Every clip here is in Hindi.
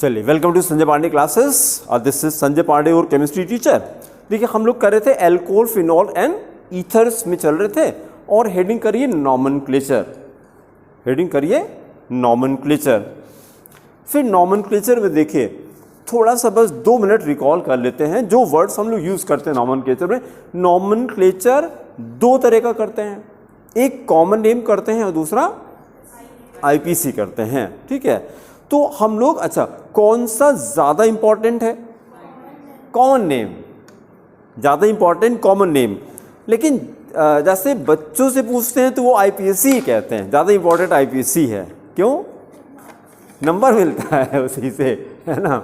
चलिए, welcome to Sanjay Pandey classes और दिस इज संजय पांडे और केमिस्ट्री टीचर। देखिए हम लोग कर रहे थे एल्कोहल, फिनॉल एंड ईथर्स में चल रहे थे और हेडिंग करिए नॉमेनक्लेचर। हेडिंग करिए नॉमेनक्लेचर। फिर नॉमेनक्लेचर में देखिए थोड़ा सा बस 2 मिनट रिकॉल कर लेते हैं जो वर्ड्स हम लोग यूज़ करते हैं नॉमेनक्लेचर में। नॉमेनक्लेचर 2 तरह का करते हैं, एक कॉमन नेम करते हैं और दूसरा आईपीसी करते हैं। ठीक है, तो हम लोग अच्छा कौन सा ज़्यादा इम्पॉर्टेंट है? कॉमन नेम ज़्यादा इम्पॉर्टेंट, कॉमन नेम। लेकिन जैसे बच्चों से पूछते हैं तो वो आईपीएससी ही कहते हैं, ज़्यादा इम्पॉर्टेंट आईपीएससी है। क्यों? नंबर मिलता है उसी से, है ना।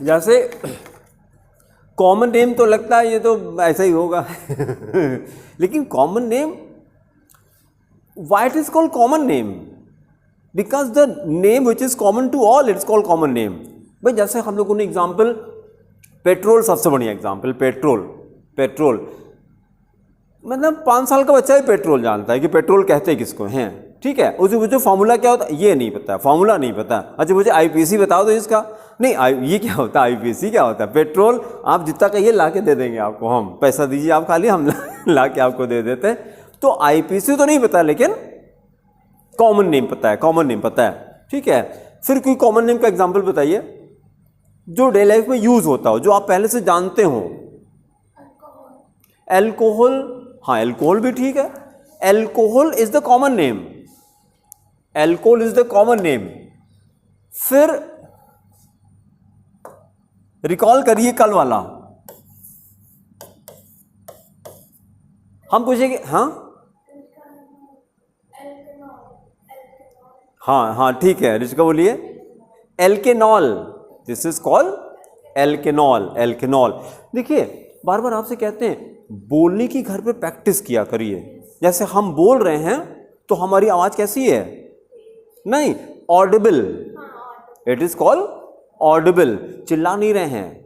जैसे कॉमन नेम तो लगता है ये तो ऐसा ही होगा लेकिन common name, why it is called common name? Because the name which is common to all, it's called common name. भाई जैसे हम लोगों ने एग्जाम्पल, पेट्रोल सबसे बढ़िया एग्जाम्पल, पेट्रोल मतलब 5 साल का बच्चा ही पेट्रोल जानता है कि पेट्रोल कहते हैं किसको हैं। ठीक है, उसे मुझे फॉर्मूला क्या होता है ये नहीं पता, फॉर्मूला नहीं पता। अच्छा मुझे आईपीसी बताओ तो इसका नहीं, ये क्या होता है, आईपीसी क्या होता है? पेट्रोल आप जितना कहिए ला के दे देंगे आपको, हम पैसा दीजिए आप खाली, हम ला के आपको दे देते हैं। तो आईपीसी तो नहीं पता लेकिन कॉमन नेम पता है, कॉमन नेम पता है। ठीक है, फिर कोई कॉमन नेम का एग्जांपल बताइए जो डे लाइफ में यूज होता हो, जो आप पहले से जानते हो। एल्कोहल, हाँ एल्कोहल भी ठीक है। Alcohol is the common name, alcohol is the common name. फिर रिकॉल करिए कल वाला, हम पूछेंगे हाँ ठीक है, रिचिका बोलिए। एल्केनॉल, दिस इज कॉल्ड एल्केनॉल। देखिए बार बार आपसे कहते हैं बोलने की घर पे प्रैक्टिस किया करिए। जैसे हम बोल रहे हैं तो हमारी आवाज कैसी है? नहीं, Audible, it is called Audible. चिल्ला नहीं रहे हैं,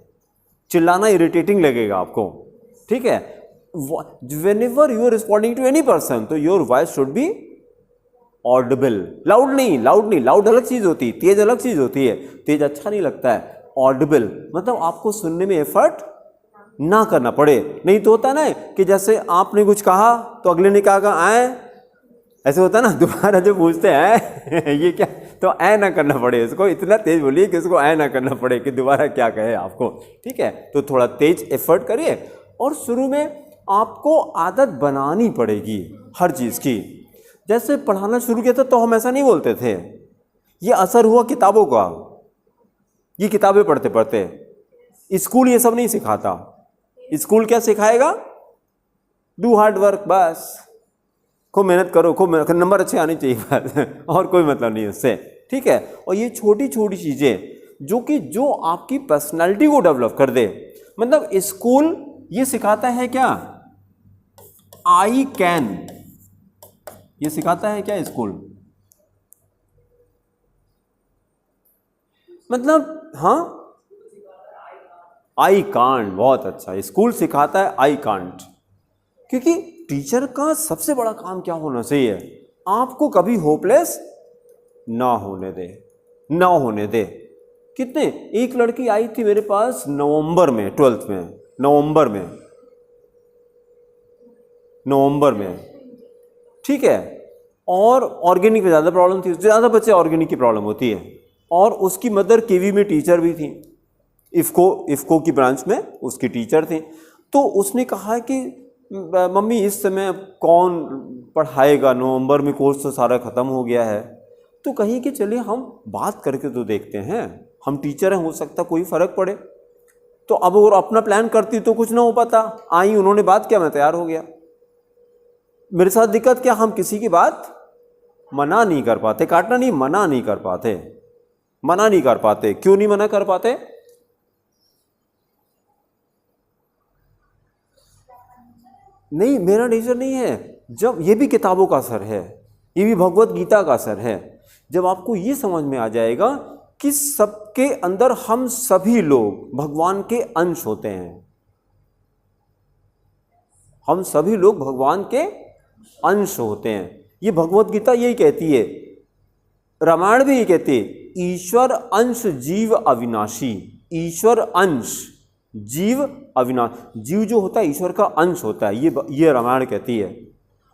चिल्लाना इरिटेटिंग लगेगा आपको। ठीक है, whenever you are responding to any person तो your voice should be audible। Loud नहीं, लाउड अलग चीज होती है, तेज अलग चीज होती है, तेज अच्छा नहीं लगता है। ऑडिबल मतलब आपको सुनने में एफर्ट ना करना पड़े। नहीं तो होता ना कि जैसे आपने कुछ कहा तो अगले ने कहा आए, ऐसे होता है ना, दोबारा जो पूछते हैं ये क्या, तो ऐ ना करना पड़े इसको, इतना तेज बोलिए कि इसको ऐ ना करना पड़े कि दोबारा क्या कहे आपको। ठीक है, तो थोड़ा तेज एफर्ट करिए और शुरू में आपको आदत बनानी पड़ेगी हर चीज़ की। जैसे पढ़ाना शुरू किया था तो हम ऐसा नहीं बोलते थे, ये असर हुआ किताबों का, ये किताबें पढ़ते पढ़ते। स्कूल ये सब नहीं सिखाता। स्कूल क्या सिखाएगा? डू हार्ड वर्क, बस खूब मेहनत करो, खूब नंबर अच्छे आने चाहिए बस और कोई मतलब नहीं उससे। ठीक है, और ये छोटी छोटी चीज़ें जो आपकी पर्सनालिटी को डेवलप कर दे। मतलब स्कूल ये सिखाता है क्या? आई कैन, ये सिखाता है क्या स्कूल? मतलब हाँ, आई कांट, बहुत अच्छा, स्कूल सिखाता है आई कांट। क्योंकि टीचर का सबसे बड़ा काम क्या होना चाहिए? आपको कभी होपलेस ना होने दे। कितने, एक लड़की आई थी मेरे पास नवंबर में, 12th में, नवंबर में। ठीक है, और ऑर्गेनिक में ज़्यादा प्रॉब्लम थी, ज़्यादा बच्चे ऑर्गेनिक की प्रॉब्लम होती है। और उसकी मदर केवी में टीचर भी थी, इफ्को की ब्रांच में उसकी टीचर थी। तो उसने कहा कि मम्मी इस समय कौन पढ़ाएगा, नवंबर में कोर्स तो सारा ख़त्म हो गया है। तो कहीं कि चलिए हम बात करके तो देखते हैं, हम टीचर हैं, हो सकता कोई फ़र्क पड़े। तो अब और अपना प्लान करती तो कुछ ना हो पाता। आई, उन्होंने बात किया, मैं तैयार हो गया। मेरे साथ दिक्कत क्या, हम किसी की बात मना नहीं कर पाते, काटना नहीं, मना नहीं कर पाते। क्यों नहीं मना कर पाते? नहीं, मेरा नेचर नहीं है। जब ये भी किताबों का असर है, ये भी भगवत गीता का असर है। जब आपको ये समझ में आ जाएगा कि सबके अंदर हम सभी लोग भगवान के अंश होते हैं, हम सभी लोग भगवान के अंश होते हैं। ये भगवत गीता यही कहती है रामायण भी ये कहती है ईश्वर अंश जीव अविनाशी, ईश्वर अंश जीव अविनाश, जीव जो होता है ईश्वर का अंश होता है, ये रामायण कहती है।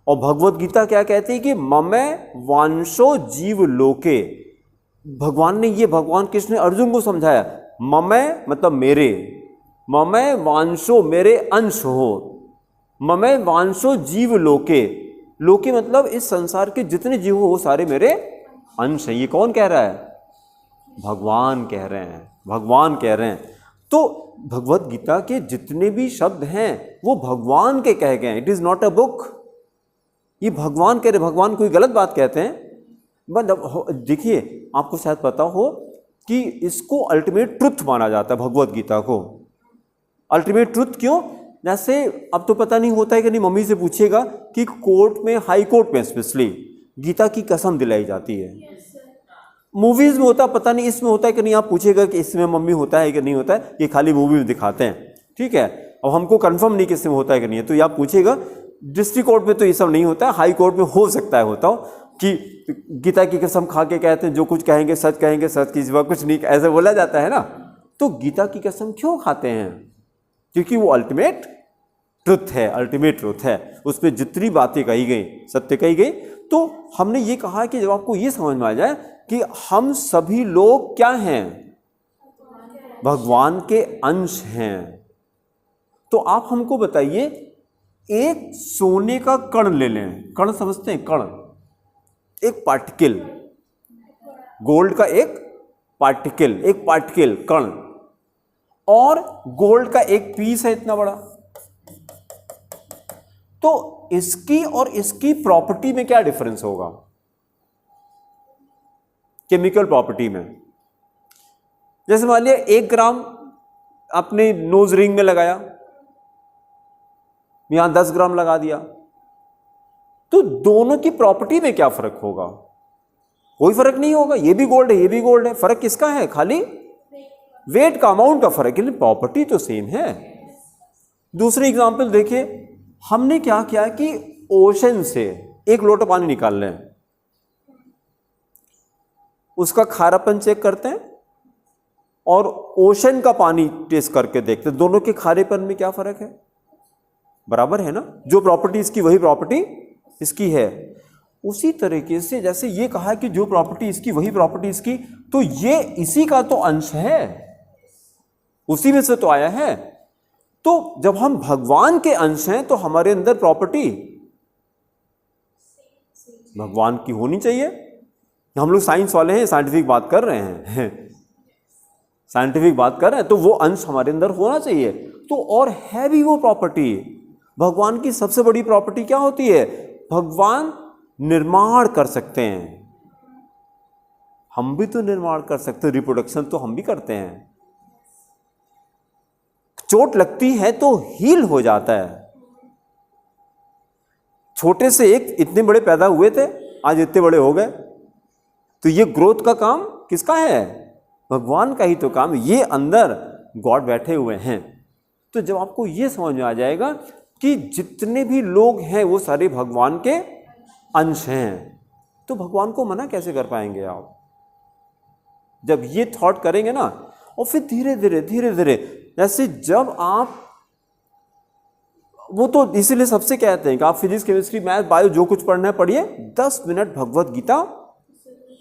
और भगवत गीता क्या कहती है कि ममै वांशो जीव लोके, भगवान ने, ये भगवान कृष्ण ने अर्जुन को समझाया, ममै मतलब मेरे, ममै वांशो मेरे अंश हो, ममै वांशो जीव लोके, लोके मतलब इस संसार के जितने जीव हो वो सारे मेरे अंश हैं। ये कौन कह रहा है? भगवान कह रहे हैं, भगवान कह रहे हैं। तो भगवत गीता के जितने भी शब्द हैं वो भगवान के कह गए, it is not a book, ये भगवान कह रहे। भगवान कोई गलत बात कहते हैं? बट देखिए, आपको शायद पता हो कि इसको अल्टीमेट ट्रुथ माना जाता है, भगवत गीता को अल्टीमेट ट्रुथ। क्यों? जैसे अब तो पता नहीं होता है कि नहीं, मम्मी से पूछिएगा कि कोर्ट में, हाई कोर्ट में स्पेशली गीता की कसम दिलाई जाती है। मूवीज में होता पता नहीं, इसमें होता है कि नहीं, आप पूछेगा कि इसमें मम्मी होता है कि नहीं होता है, ये खाली मूवी में दिखाते हैं, ठीक है। अब हमको कंफर्म नहीं कि इसमें होता है कि नहीं है, तो ये आप पूछेगा। डिस्ट्रिक्ट कोर्ट में तो ये सब नहीं होता है, हाई कोर्ट में हो सकता है होता हो कि गीता की कसम खा के कहते हैं जो कुछ कहेंगे सच कहेंगे, सच की सिवा कुछ नहीं, ऐसे बोला जाता है ना। तो गीता की कसम क्यों खाते हैं? क्योंकि वो अल्टीमेट ट्रुथ है, अल्टीमेट ट्रुथ है, उसमें जितनी बातें कही गई सत्य कही गई। तो हमने ये कहा कि जब आपको ये समझ में आ जाए कि हम सभी लोग क्या हैं, भगवान के अंश हैं, तो आप हमको बताइए, एक सोने का कण ले लें, कण समझते हैं, कण, एक पार्टिकल, गोल्ड का एक पार्टिकल कण, और गोल्ड का एक पीस है इतना बड़ा, तो इसकी और इसकी प्रॉपर्टी में क्या डिफरेंस होगा? केमिकल प्रॉपर्टी में। जैसे मान लिया 1 ग्राम अपने नोज रिंग में लगाया, यहां 10 ग्राम लगा दिया, तो दोनों की प्रॉपर्टी में क्या फर्क होगा? कोई फर्क नहीं होगा, ये भी गोल्ड है ये भी गोल्ड है, फर्क किसका है? खाली वेट का, अमाउंट का फर्क है, लेकिन प्रॉपर्टी तो सेम है। दूसरी एग्जांपल देखिए, हमने क्या किया कि ओशन से 1 लोटा पानी निकाल रहे हैं, उसका खारापन चेक करते हैं और ओशन का पानी टेस्ट करके देखते हैं, दोनों के खारेपन में क्या फर्क है? बराबर है ना, जो प्रॉपर्टी इसकी वही प्रॉपर्टी इसकी है। उसी तरीके से जैसे ये कहा कि जो प्रॉपर्टी इसकी वही प्रॉपर्टी इसकी, तो ये इसी का तो अंश है, उसी में से तो आया है। तो जब हम भगवान के अंश हैं तो हमारे अंदर प्रॉपर्टी भगवान की होनी चाहिए। हम लोग साइंस वाले हैं, साइंटिफिक बात कर रहे हैं साइंटिफिक बात कर रहे हैं, तो वो अंश हमारे अंदर होना चाहिए। तो और है भी वो प्रॉपर्टी। भगवान की सबसे बड़ी प्रॉपर्टी क्या होती है? भगवान निर्माण कर सकते हैं, हम भी तो निर्माण कर सकते हैं, रिप्रोडक्शन तो हम भी करते हैं। चोट लगती है तो हील हो जाता है। छोटे से एक इतने बड़े पैदा हुए थे, आज इतने बड़े हो गए, तो ये ग्रोथ का काम किसका है? भगवान का ही तो काम। ये अंदर गॉड बैठे हुए हैं। तो जब आपको ये समझ में आ जाएगा कि जितने भी लोग हैं वो सारे भगवान के अंश हैं, तो भगवान को मना कैसे कर पाएंगे आप? जब ये थॉट करेंगे ना, और फिर धीरे धीरे जैसे जब आप, वो तो इसीलिए सबसे कहते हैं कि आप फिजिक्स केमिस्ट्री मैथ बायो जो कुछ पढ़ना है पढ़िए, 10 मिनट भगवत गीता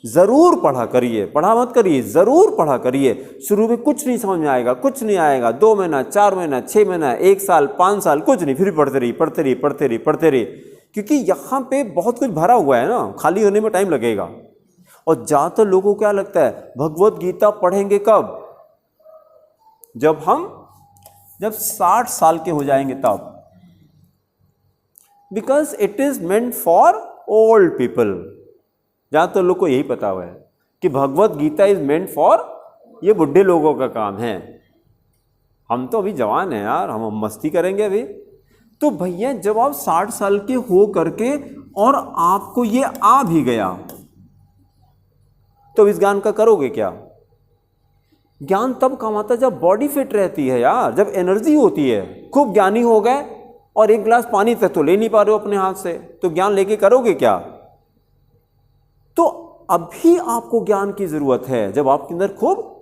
जरूर पढ़ा करिए, पढ़ा मत करिए, जरूर पढ़ा करिए। शुरू में कुछ नहीं समझ में आएगा, कुछ नहीं आएगा, 2 महीना 4 महीना 6 महीना 1 साल 5 साल कुछ नहीं, फिर पढ़ते रहिए, क्योंकि यहाँ पे बहुत कुछ भरा हुआ है ना, खाली होने में टाइम लगेगा। और ज़्यादातर लोगों को क्या लगता है, भगवत गीता पढ़ेंगे कब? जब 60 साल के हो जाएंगे तब, because it is meant for old people. ज़्यादातर लोग को यही पता हुआ है कि Bhagavad Gita is meant for ये बुढ़े लोगों का काम है। हम तो अभी जवान हैं यार, हम मस्ती करेंगे अभी। तो भैया जब आप 60 साल के हो करके और आपको ये आ भी गया, तो इस ज्ञान का करोगे क्या? ज्ञान तब काम आता है जब बॉडी फिट रहती है यार, जब एनर्जी होती है। खूब ज्ञानी हो गए और 1 गिलास पानी तक तो ले नहीं पा रहे हो अपने हाथ से, तो ज्ञान लेके करोगे क्या? तो अभी आपको ज्ञान की जरूरत है। जब आपके अंदर खूब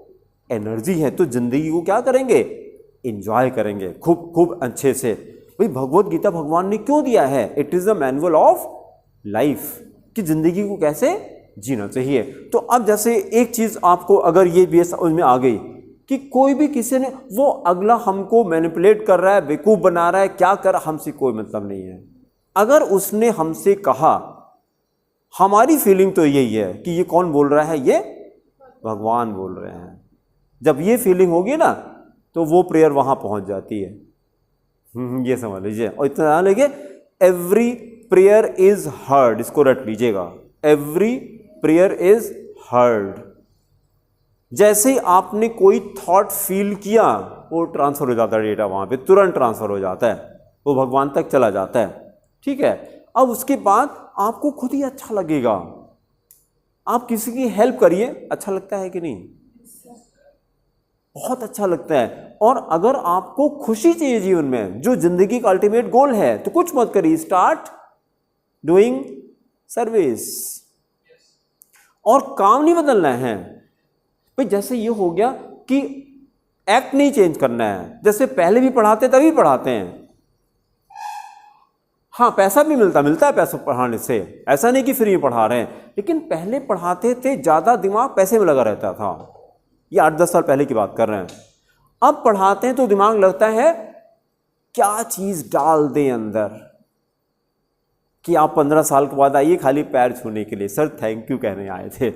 एनर्जी है तो जिंदगी को क्या करेंगे, एंजॉय करेंगे खूब खूब अच्छे से। भाई भगवत गीता भगवान ने क्यों दिया है, it is the manual of life, कि जिंदगी को कैसे जीना चाहिए। तो अब जैसे एक चीज आपको अगर ये भी समझ में आ गई कि कोई भी किसी ने वो अगला हमको मैनिपुलेट कर रहा है, बेवकूफ बना रहा है, क्या कर, हमसे कोई मतलब नहीं है। अगर उसने हमसे कहा, हमारी फीलिंग तो यही है कि ये कौन बोल रहा है, ये भगवान बोल रहे हैं। जब ये फीलिंग होगी ना तो वो प्रेयर वहां पहुंच जाती है। ये समझ लीजिए और इतना ध्यान लीजिए, एवरी प्रेयर इज हर्ड, इसको रट लीजिएगा, एवरी प्रेयर इज हर्ड। जैसे ही आपने कोई थॉट फील किया वो ट्रांसफर हो जाता है, डेटा वहां पे तुरंत ट्रांसफर हो जाता है, वो भगवान तक चला जाता है। ठीक है, अब उसके बाद आपको खुद ही अच्छा लगेगा। आप किसी की हेल्प करिए, अच्छा लगता है कि नहीं, बहुत अच्छा लगता है। और अगर आपको खुशी चाहिए जीवन में, जो जिंदगी का अल्टीमेट गोल है, तो कुछ मत करिए, स्टार्ट डूइंग सर्विस। और काम नहीं बदलना है भाई। जैसे ये हो गया कि एक्ट नहीं चेंज करना है, जैसे पहले भी पढ़ाते तभी पढ़ाते हैं। हाँ, पैसा भी मिलता है पैसा पढ़ाने से, ऐसा नहीं कि फ्री में पढ़ा रहे हैं, लेकिन पहले पढ़ाते थे, ज्यादा दिमाग पैसे में लगा रहता था। ये 8-10 साल पहले की बात कर रहे हैं। अब पढ़ाते हैं तो दिमाग लगता है क्या चीज डाल दें अंदर, कि आप 15 साल के बाद आइए खाली पैर छूने के लिए, सर थैंक यू कहने आए थे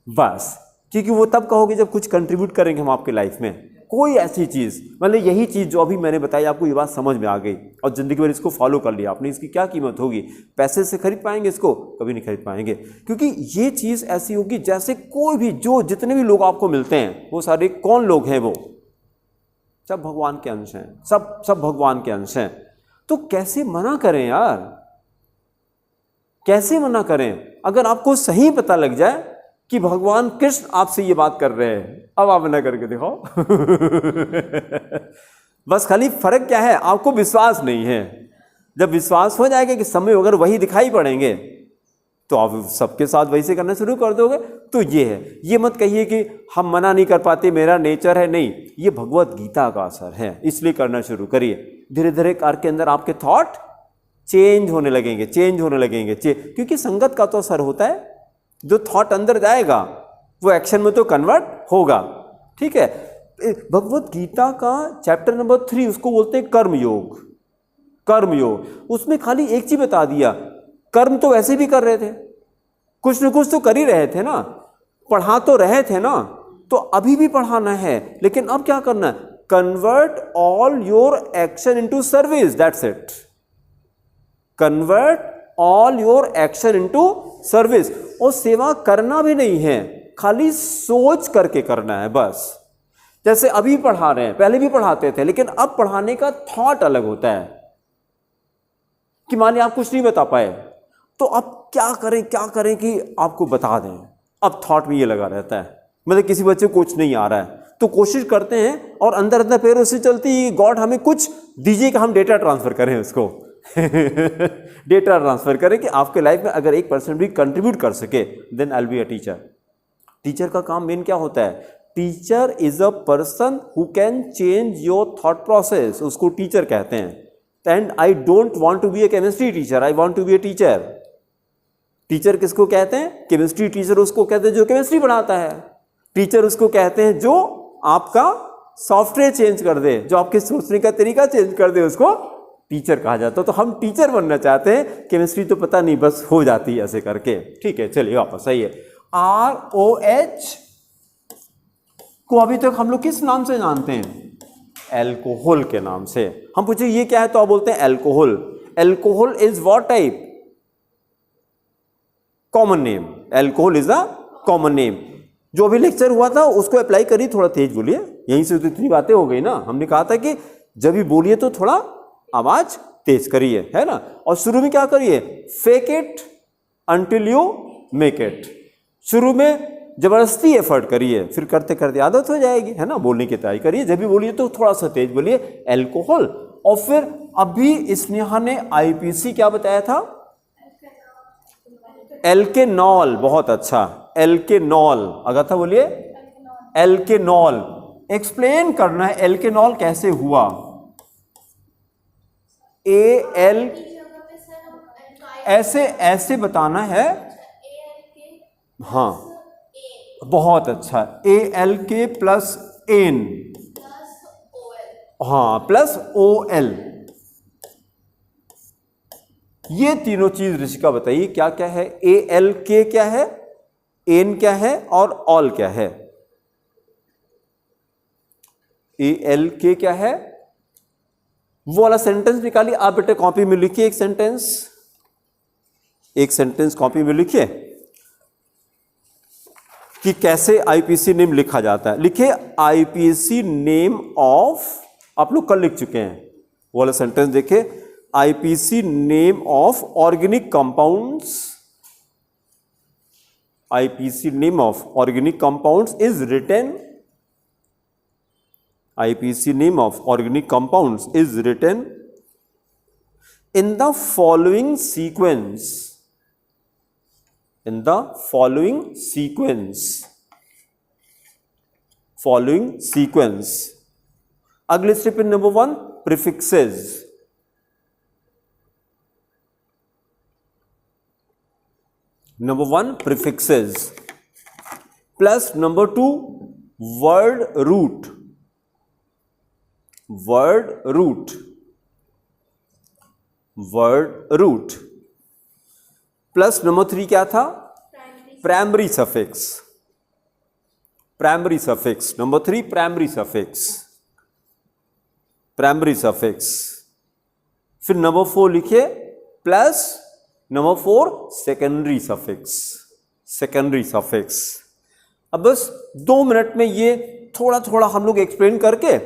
बस। क्योंकि वो तब कहोगे जब कुछ कंट्रीब्यूट करेंगे हम आपके लाइफ में, कोई ऐसी चीज, मतलब यही चीज जो अभी मैंने बताई आपको, ये बात समझ में आ गई और जिंदगी भर इसको फॉलो कर लिया आपने, इसकी क्या कीमत होगी। पैसे से खरीद पाएंगे इसको, कभी नहीं खरीद पाएंगे। क्योंकि ये चीज ऐसी होगी जैसे कोई भी, जो जितने भी लोग आपको मिलते हैं वो सारे कौन लोग हैं, वो सब भगवान के अंश हैं, सब भगवान के अंश हैं। तो कैसे मना करें यार, कैसे मना करें। अगर आपको सही पता लग जाए कि भगवान कृष्ण आपसे ये बात कर रहे हैं, अब आप मना करके दिखाओ बस खाली फर्क क्या है, आपको विश्वास नहीं है। जब विश्वास हो जाएगा कि समय अगर वही दिखाई पड़ेंगे तो आप सबके साथ वैसे करना शुरू कर दोगे। तो ये है, ये मत कहिए कि हम मना नहीं कर पाते, मेरा नेचर है, नहीं, ये भगवत गीता का असर है, इसलिए करना शुरू करिए। धीरे धीरे कार के अंदर आपके थॉट चेंज होने लगेंगे, क्योंकि संगत का तो असर होता है। जो थॉट अंदर जाएगा वो एक्शन में तो कन्वर्ट होगा। ठीक है, भगवत गीता का चैप्टर नंबर 3 उसको बोलते हैं कर्मयोग। कर्मयोग, उसमें खाली एक चीज बता दिया, कर्म तो वैसे भी कर रहे थे, कुछ न कुछ तो कर ही रहे थे ना, पढ़ा तो रहे थे ना, तो अभी भी पढ़ाना है, लेकिन अब क्या करना है, convert all your action into service, that's it. Convert all your action into service. और सेवा करना भी नहीं है, खाली सोच करके करना है बस। जैसे अभी पढ़ा रहे हैं, पहले भी पढ़ाते थे, लेकिन अब पढ़ाने का थॉट अलग होता है। कि मानिए आप कुछ नहीं बता पाए, तो अब क्या करें कि आपको बता दें। अब थॉट में ये लगा रहता है, मतलब किसी बच्चे को कुछ नहीं आ रहा है तो कोशिश करते हैं और अंदर अंदर पैरों से चलती, गॉड हमें कुछ दीजिए कि हम डेटा ट्रांसफर करें उसको डेटा ट्रांसफर करें कि आपके लाइफ में अगर 1% भी कंट्रीब्यूट कर सके, then I will be a teacher. Teacher का काम मेन क्या होता है, teacher is a person who can change your thought process, उसको टीचर कहते हैं। And I don't want to be a chemistry teacher, I want to be a teacher. Teacher किसको कहते हैं, केमिस्ट्री टीचर उसको कहते हैं जो केमिस्ट्री पढ़ाता है। टीचर उसको कहते हैं जो आपका सॉफ्टवेयर चेंज कर दे, जो आपके सोचने का तरीका चेंज कर दे, उसको टीचर कहा जाता है। तो हम टीचर बनना चाहते हैं, केमिस्ट्री तो पता नहीं, बस हो जाती है ऐसे करके। ठीक है, चलिए वापस आइए। ROH को अभी तक हम लोग किस नाम से जानते हैं, एल्कोहल के नाम से। हम पूछे ये क्या है तो आप बोलते हैं alcohol. Alcohol is what type, common name. Alcohol is a common name. जो अभी लेक्चर हुआ था उसको अप्लाई करिए, थोड़ा तेज बोलिए, यहीं से तो इतनी बातें हो गई ना। हमने कहा था कि जब भी बोलिए तो थोड़ा आवाज तेज करिए, है ना। और शुरू में क्या करिए, fake it until you make it. शुरू में जबरदस्ती एफर्ट करिए, फिर करते करते आदत हो जाएगी, है ना। बोलने की तैयारी करिए, जब भी बोलिए तो थोड़ा सा तेज बोलिए, एल्कोहल। और फिर अभी स्नेहा ने IPC क्या बताया था, एल्केनॉल, बहुत अच्छा, एल्केनॉल। अगाथा बोलिए, एल्केनॉल। एक्सप्लेन करना है एल्केनॉल कैसे हुआ। एल ऐसे ऐसे बताना है। हाँ, बहुत अच्छा, ALK प्लस एन, हाँ, प्लस OL। ये तीनों चीज ऋषिका बताइए क्या क्या है। ALK क्या है, एन क्या है और ऑल क्या है। ALK क्या है, वो वाला सेंटेंस निकालिए आप बेटे, कॉपी में लिखिए एक सेंटेंस, एक सेंटेंस कॉपी में लिखिए कि कैसे आईपीसी नेम लिखा जाता है। लिखिए आईपीसी नेम ऑफ, आप लोग कल लिख चुके हैं वो वाला सेंटेंस, देखिए IPC name of organic compounds, IPC name of organic compounds is written, IPC name of organic compounds is written in the following sequence, in the following sequence, following sequence। अगले step in number 1 prefixes, number 1 prefixes plus number 2 word root, word root, word root plus number 3 क्या था, primary suffix, primary suffix, number 3 primary suffix, primary suffix. फिर नंबर 4 लिखिए plus number 4 secondary suffix, secondary suffix. अब बस 2 मिनट में ये थोड़ा थोड़ा हम लोग एक्सप्लेन करके,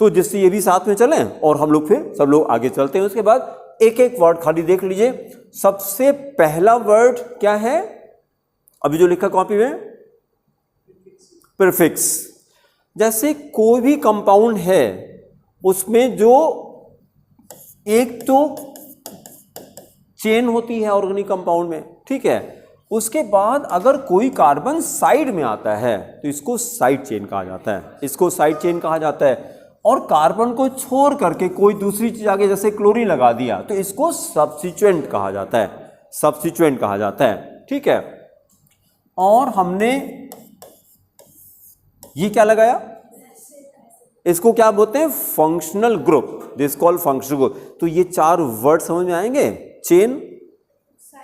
तो जिससे ये भी साथ में चलें और हम लोग फिर सब लोग आगे चलते हैं। उसके बाद एक एक वर्ड खाली देख लीजिए। सबसे पहला वर्ड क्या है अभी जो लिखा कॉपी में, प्रीफिक्स। जैसे कोई भी कंपाउंड है उसमें जो एक तो चेन होती है ऑर्गेनिक कंपाउंड में, ठीक है, उसके बाद अगर कोई कार्बन साइड में आता है तो इसको साइड चेन कहा जाता है, इसको साइड चेन कहा जाता है। और कार्बन को छोड़ करके कोई दूसरी चीज आगे जैसे क्लोरीन लगा दिया तो इसको सब्स्टिट्यूएंट कहा जाता है, सब्स्टिट्यूएंट कहा जाता है, ठीक है। और हमने ये क्या लगाया, इसको क्या बोलते हैं, functional group, this call functional group. तो ये 4 वर्ड समझ में आएंगे, chain,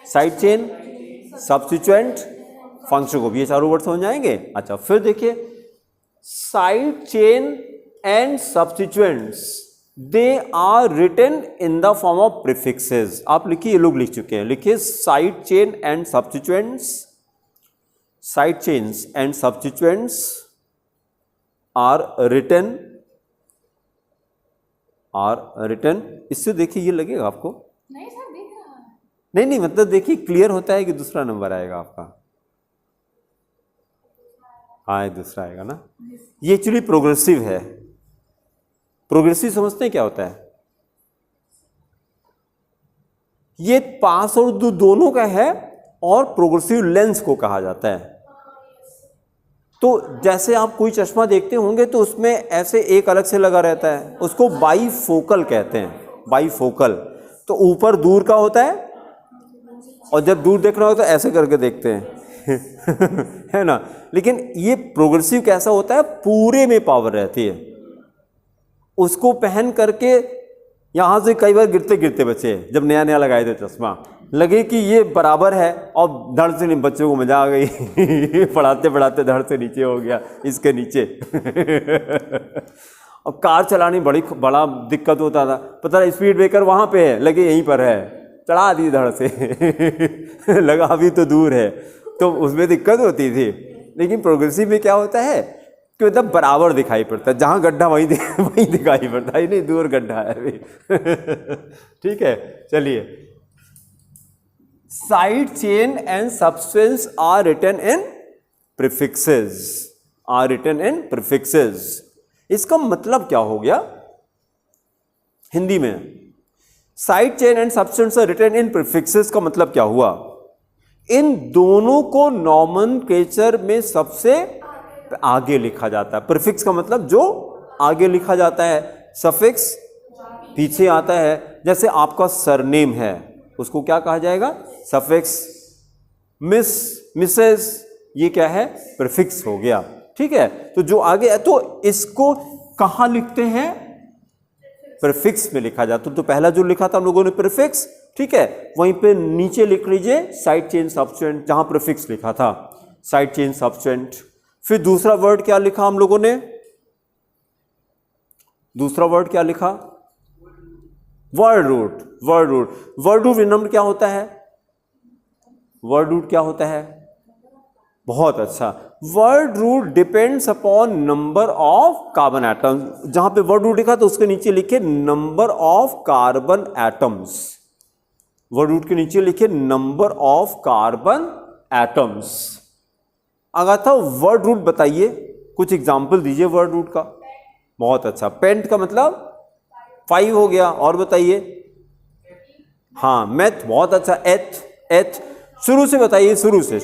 side chain, substituent, functional group, ये 4 वर्ड समझ में आएंगे। अच्छा, फिर देखिए side chain and substituents they are written in the form of prefixes। आप लिखिए, ये लोग लिख चुके हैं, लिखिए side chain and substituents, side chains and substituents are written, इससे देखिए ये लगेगा आपको, नहीं सर देख रहा है, नहीं मतलब देखिए क्लियर होता है कि दूसरा नंबर आएगा आपका, हाँ दूसरा आएगा ना। ये एक्चुअली प्रोग्रेसिव है। प्रोग्रेसिव समझते हैं क्या होता है, ये पास और दोनों का है और प्रोग्रेसिव लेंस को कहा जाता है। तो जैसे आप कोई चश्मा देखते होंगे तो उसमें ऐसे एक अलग से लगा रहता है, उसको बाईफोकल कहते हैं, बाईफोकल। तो ऊपर दूर का होता है और जब दूर देखना हो तो ऐसे करके देखते हैं है ना। लेकिन ये प्रोग्रेसिव कैसा होता है, पूरे में पावर रहती है। उसको पहन करके यहाँ से कई बार गिरते गिरते बचे, जब नया नया लगाए थे चश्मा, लगे कि ये बराबर है और धड़ से नहीं, बच्चों को मजा आ गई पढ़ाते पढ़ाते धड़ से नीचे हो गया, इसके नीचे अब कार चलानी बड़ा दिक्कत होता था, पता है स्पीड ब्रेकर वहाँ पे है, लगे यहीं पर है, चढ़ा दी धड़ से लगा अभी तो दूर है, तो उसमें दिक्कत होती थी। लेकिन प्रोग्रेसिव में क्या होता है कि मतलब बराबर दिखाई पड़ता है, जहाँ गड्ढा वहीं दिखाई पड़ता है, नहीं दूर गड्ढा है अभी ठीक है, चलिए। Side chain and substance are written in prefixes, are written in prefixes. इसका मतलब क्या हो गया हिंदी में, side chain and substance are written in prefixes का मतलब क्या हुआ इन दोनों को नॉमेनक्लेचर में सबसे आगे लिखा जाता है। प्रीफिक्स का मतलब जो आगे लिखा जाता है, सफिक्स पीछे आता है। जैसे आपका सरनेम है, उसको क्या कहा जाएगा? सफिक्स। मिस, मिसेस, ये क्या है? प्रीफिक्स हो गया। ठीक है, तो जो आगे है तो इसको कहां लिखते हैं? प्रीफिक्स में लिखा जाता। तो पहला जो लिखा था हम लोगों ने प्रीफिक्स, ठीक है, वहीं पे नीचे लिख लीजिए साइड चेन सब्स्टिट्यूएंट, जहां प्रीफिक्स लिखा था साइड चेन सब्स्टिट्यूएंट। फिर दूसरा वर्ड क्या लिखा हम लोगों ने? दूसरा वर्ड क्या लिखा? Word root. Word root, word root Vinamra क्या होता है? वर्ड रूट क्या होता है? बहुत अच्छा, word root depends upon number of carbon atoms. जहां पे वर्ड रूट लिखा तो उसके नीचे लिखे number of carbon atoms. Word root के नीचे लिखे नंबर ऑफ कार्बन एटम्स। अगर था वर्ड रूट बताइए, कुछ एग्जांपल दीजिए वर्ड रूट का। बहुत अच्छा, पेंट का मतलब 5 हो गया। और बताइए। हाँ, मैथ, बहुत अच्छा। एथ, एथ शुरू से बताइए, शुरू से।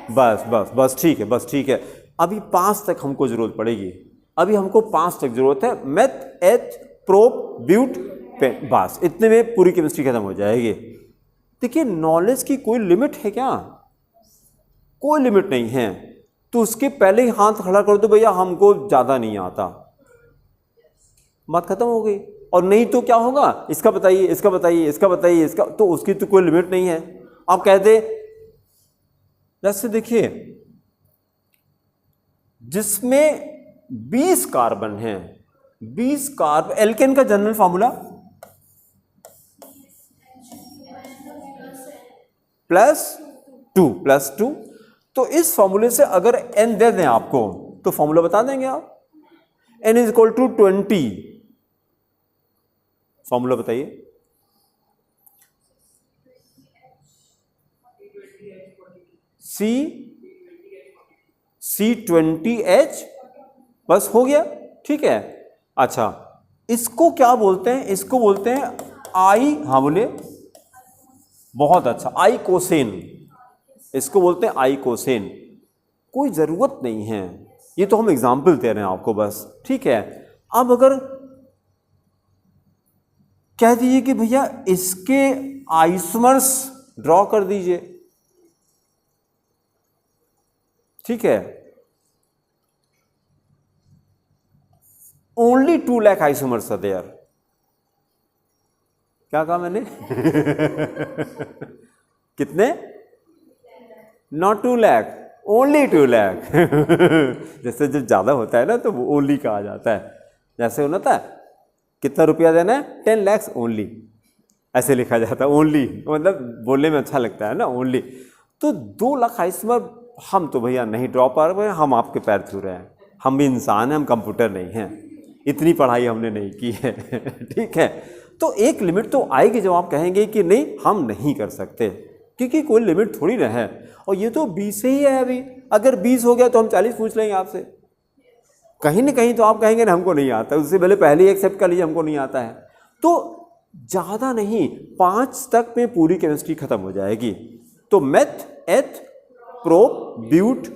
बस बस बस, ठीक है, बस ठीक है। अभी 5 तक हमको जरूरत पड़ेगी। अभी हमको 5 तक जरूरत है। मैथ, एथ, प्रोप, ब्यूट, पेन, बस इतने में पूरी केमिस्ट्री खत्म हो जाएगी। देखिए, नॉलेज की कोई लिमिट है क्या? कोई लिमिट नहीं है। तो उसके पहले ही हाथ खड़ा कर दो, भैया हमको ज्यादा नहीं आता, बात खत्म हो गई। और नहीं तो क्या होगा? इसका बताइए, इसका बताइए, इसका बताइए, इसका, तो उसकी तो कोई लिमिट नहीं है। आप कहते, जैसे देखिए, जिसमें 20 कार्बन हैं, 20 कार्बन, एल्केन का जनरल फार्मूला +2। तो इस फॉर्मूले से अगर n दे दें आपको तो फॉर्मूला बता देंगे आप। n is equal to 20। Formula बताइए। C20H, बस हो गया। ठीक है, अच्छा, इसको क्या बोलते हैं? इसको बोलते हैं आई, हाँ बोले, बहुत अच्छा, आई कोसेन। इसको बोलते हैं आई कोसेन। कोई जरूरत नहीं है, ये तो हम एग्जाम्पल दे रहे हैं आपको बस। ठीक है, अब अगर कह दीजिए कि भैया इसके आइसोमर्स ड्रॉ कर दीजिए, ठीक है, only 2 lakh isomers are there. क्या कहा मैंने? कितने? Not 2 lakh, only 2 lakh. जैसे जब ज्यादा होता है ना तो वो ओनली कहा जाता है। जैसे होना था, कितना रुपया देना है? 10 लाख ओनली, ऐसे लिखा जाता है। ओनली मतलब बोलने में अच्छा लगता है ना, ओनली। तो 2 लाख आइसोमर हम तो भैया नहीं ड्रॉ पा रहे, हम आपके पैर छू रहे हैं। हम भी इंसान हैं, हम कंप्यूटर नहीं हैं, इतनी पढ़ाई हमने नहीं की है। ठीक है, तो एक लिमिट तो आएगी जब आप कहेंगे कि नहीं हम नहीं कर सकते, क्योंकि कोई लिमिट थोड़ी ना है। और ये तो 20 ही है अभी, अगर 20 हो गया तो हम 40 पूछ लेंगे आपसे। कहीं ना कहीं तो आप कहेंगे ना हमको नहीं आता, उससे पहले ही एक्सेप्ट कर लीजिए हमको नहीं आता है। तो ज़्यादा नहीं, 5 तक में पूरी केमिस्ट्री खत्म हो जाएगी। तो मैथ, एथ, प्रोप, ब्यूट,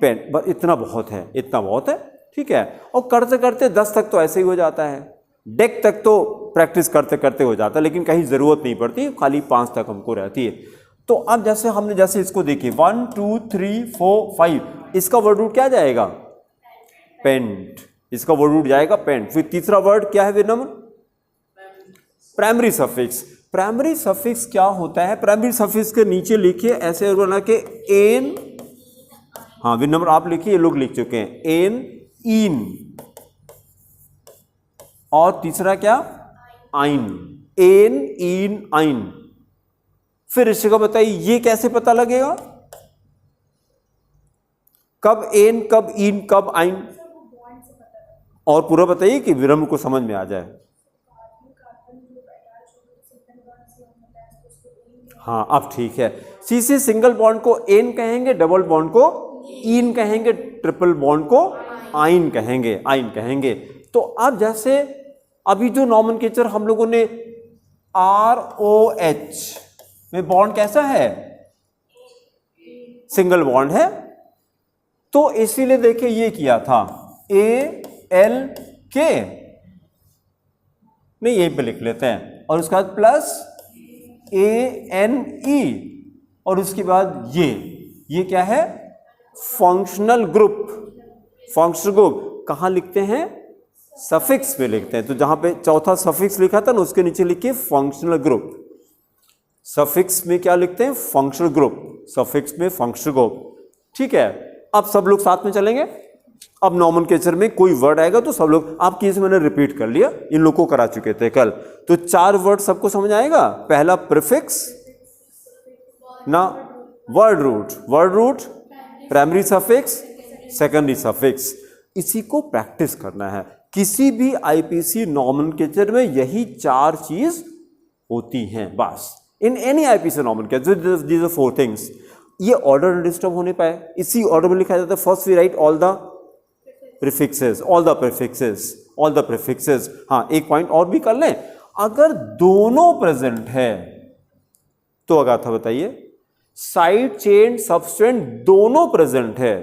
पेन, बस इतना बहुत है, इतना बहुत है। ठीक है, और करते करते 10 तक तो ऐसे ही हो जाता है, डेक तक तो प्रैक्टिस करते करते हो जाता है, लेकिन कहीं ज़रूरत नहीं पड़ती, खाली 5 तक हमको रहती है। तो अब जैसे हमने जैसे इसको देखिए 1 2 3 4 5, इसका वर्ड रूट क्या जाएगा? पेंट। इसका वर्ड रूट जाएगा पेंट। फिर तीसरा वर्ड क्या है विनम्र? Primary suffix. प्राइमरी सफिक्स क्या होता है? प्राइमरी सफिक्स के नीचे लिखिए ऐसे बना के एन, हाँ विनम्र आप लिखिए, ये लोग लिख चुके हैं, एन, इन, और तीसरा क्या? आइन। एन, इन, आइन। फिर इसका बताइए ये कैसे पता लगेगा? कब एन, कब इन, कब आइन? और पूरा बताइए कि विनम्र को समझ में आ जाए। हाँ अब ठीक है। सी से सिंगल बॉन्ड को एन कहेंगे, डबल बॉन्ड को इन कहेंगे, ट्रिपल बॉन्ड को आइन कहेंगे, आइन कहेंगे। तो अब जैसे अभी जो नॉमेनक्लेचर हम लोगों ने ROH, में बॉन्ड कैसा है, सिंगल बॉन्ड है। तो इसीलिए देखिए ये किया था ALK, नहीं यहीं पे लिख लेते हैं, और उसके बाद प्लस ANE, और उसके बाद ये क्या है, फंक्शनल ग्रुप। फंक्शनल ग्रुप कहां लिखते हैं, सफिक्स पे लिखते हैं। तो जहां पे चौथा सफिक्स लिखा था ना, उसके नीचे लिखिए फंक्शनल ग्रुप। सफिक्स में क्या लिखते हैं, फंक्शनल ग्रुप, सफिक्स में फंक्शनल ग्रुप। ठीक है, अब सब लोग साथ में चलेंगे। अब नॉमेनक्लेचर में कोई वर्ड आएगा तो सब लोग, आपकी इसे मैंने रिपीट कर लिया, इन लोग को करा चुके थे कल। तो 4 वर्ड सबको समझ आएगा। पहला प्रीफिक्स ना, word root, primary suffix, secondary suffix. इसी को प्रैक्टिस करना है। किसी भी आईपीसी नॉमेनक्लेचर में यही 4 चीज होती हैं बस। In any IPC nomenclature these are 4 things. ये ऑर्डर डिस्टर्ब होने पाए, इसी ऑर्डर में लिखा जाता है। First we write all the prefixes, all the prefixes. हाँ, एक पॉइंट और भी कर लें, अगर दोनों प्रेजेंट है तो अगर था बताइए, साइड चेन सब्स्टिट्यूएंट दोनों प्रेजेंट है,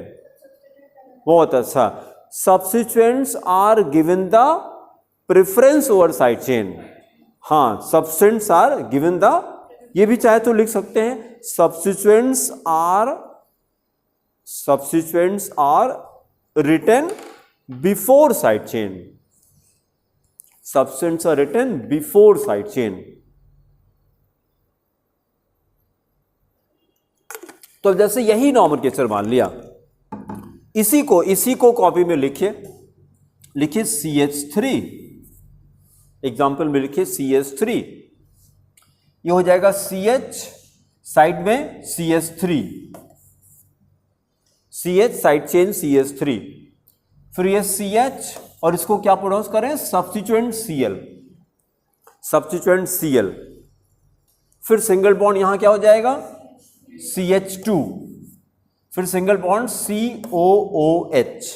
बहुत अच्छा। Substituents are given the preference over side chain. हाँ, सब्स्टिट्यूएंट्स आर गिवन द, ये भी चाहे तो लिख सकते हैं, substituents are written before side chain. Substituents are written before side chain. तो जैसे यही नॉमेनक्लेचर मान लिया, इसी को कॉपी में लिखिए CH3, एग्जाम्पल में लिखिए CH3। ये हो जाएगा CH, साइड में CH3, CH side chain CH3, फिर ये CH, और इसको क्या प्रोनाउंस करें, सब्स्टिट्यूएंट Cl, फिर सिंगल बॉन्ड यहां क्या हो जाएगा, CH2, फिर single bond COOH।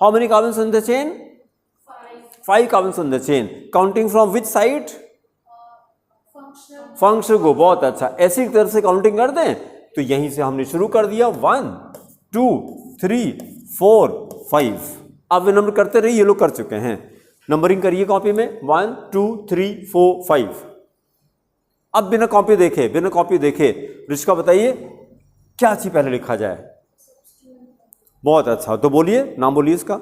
How many carbons in the chain, 5 carbons in the chain. Counting from which side, functional group. बहुत अच्छा, ऐसी तरह से काउंटिंग कर दें तो यहीं से हमने शुरू कर दिया, 1 2 3 4 5। अब वे नंबर करते रहिए, ये लोग कर चुके हैं। नंबरिंग करिए कॉपी में, 1 2 3 4 5। अब बिना कॉपी देखे ऋषिका बताइए क्या चीज पहले लिखा जाए। बहुत अच्छा, तो बोलिए, नाम बोलिए इसका,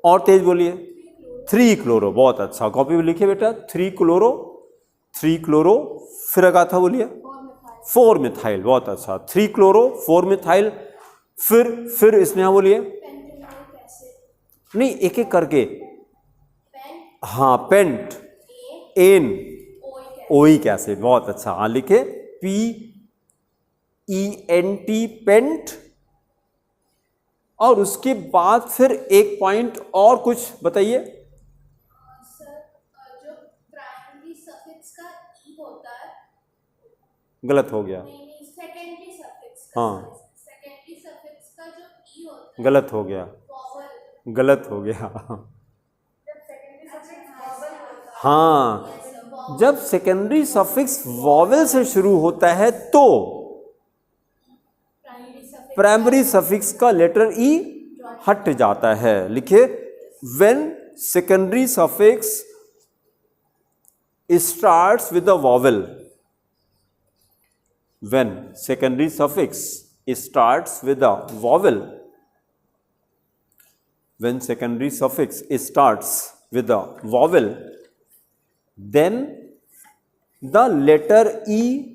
और तेज बोलिए, 3 क्लोरो। बहुत अच्छा, कॉपी में लिखिए बेटा, 3 क्लोरो, फिर अगा था बोलिए 4 मिथाइल। बहुत अच्छा, 3 क्लोरो 4 मिथाइल। फिर इसमें यहां बोलिए, नहीं एक एक करके, हाँ, पेंट, एन, ओइक एसिड। बहुत अच्छा, हाँ लिखे PENT, पेंट। और उसके बाद फिर एक पॉइंट और कुछ बताइए। सर, जो प्राइमरी सफिक्स का ई होता है, गलत हो गया, नहीं, सेकेंडरी सफिक्स का, हाँ, सेकेंडरी सफिक्स का जो ई होता है, गलत हो गया, वॉवल, गलत हो गया। जब सेकेंडरी सफिक्स वॉवल होता है, हाँ, जब सेकेंडरी सफिक्स वॉवेल से शुरू होता है तो प्राइमरी सफिक्स का लेटर ई हट जाता है। लिखिए, when secondary suffix starts with a vowel, when secondary suffix starts with a vowel, when secondary suffix starts with a vowel, then the letter E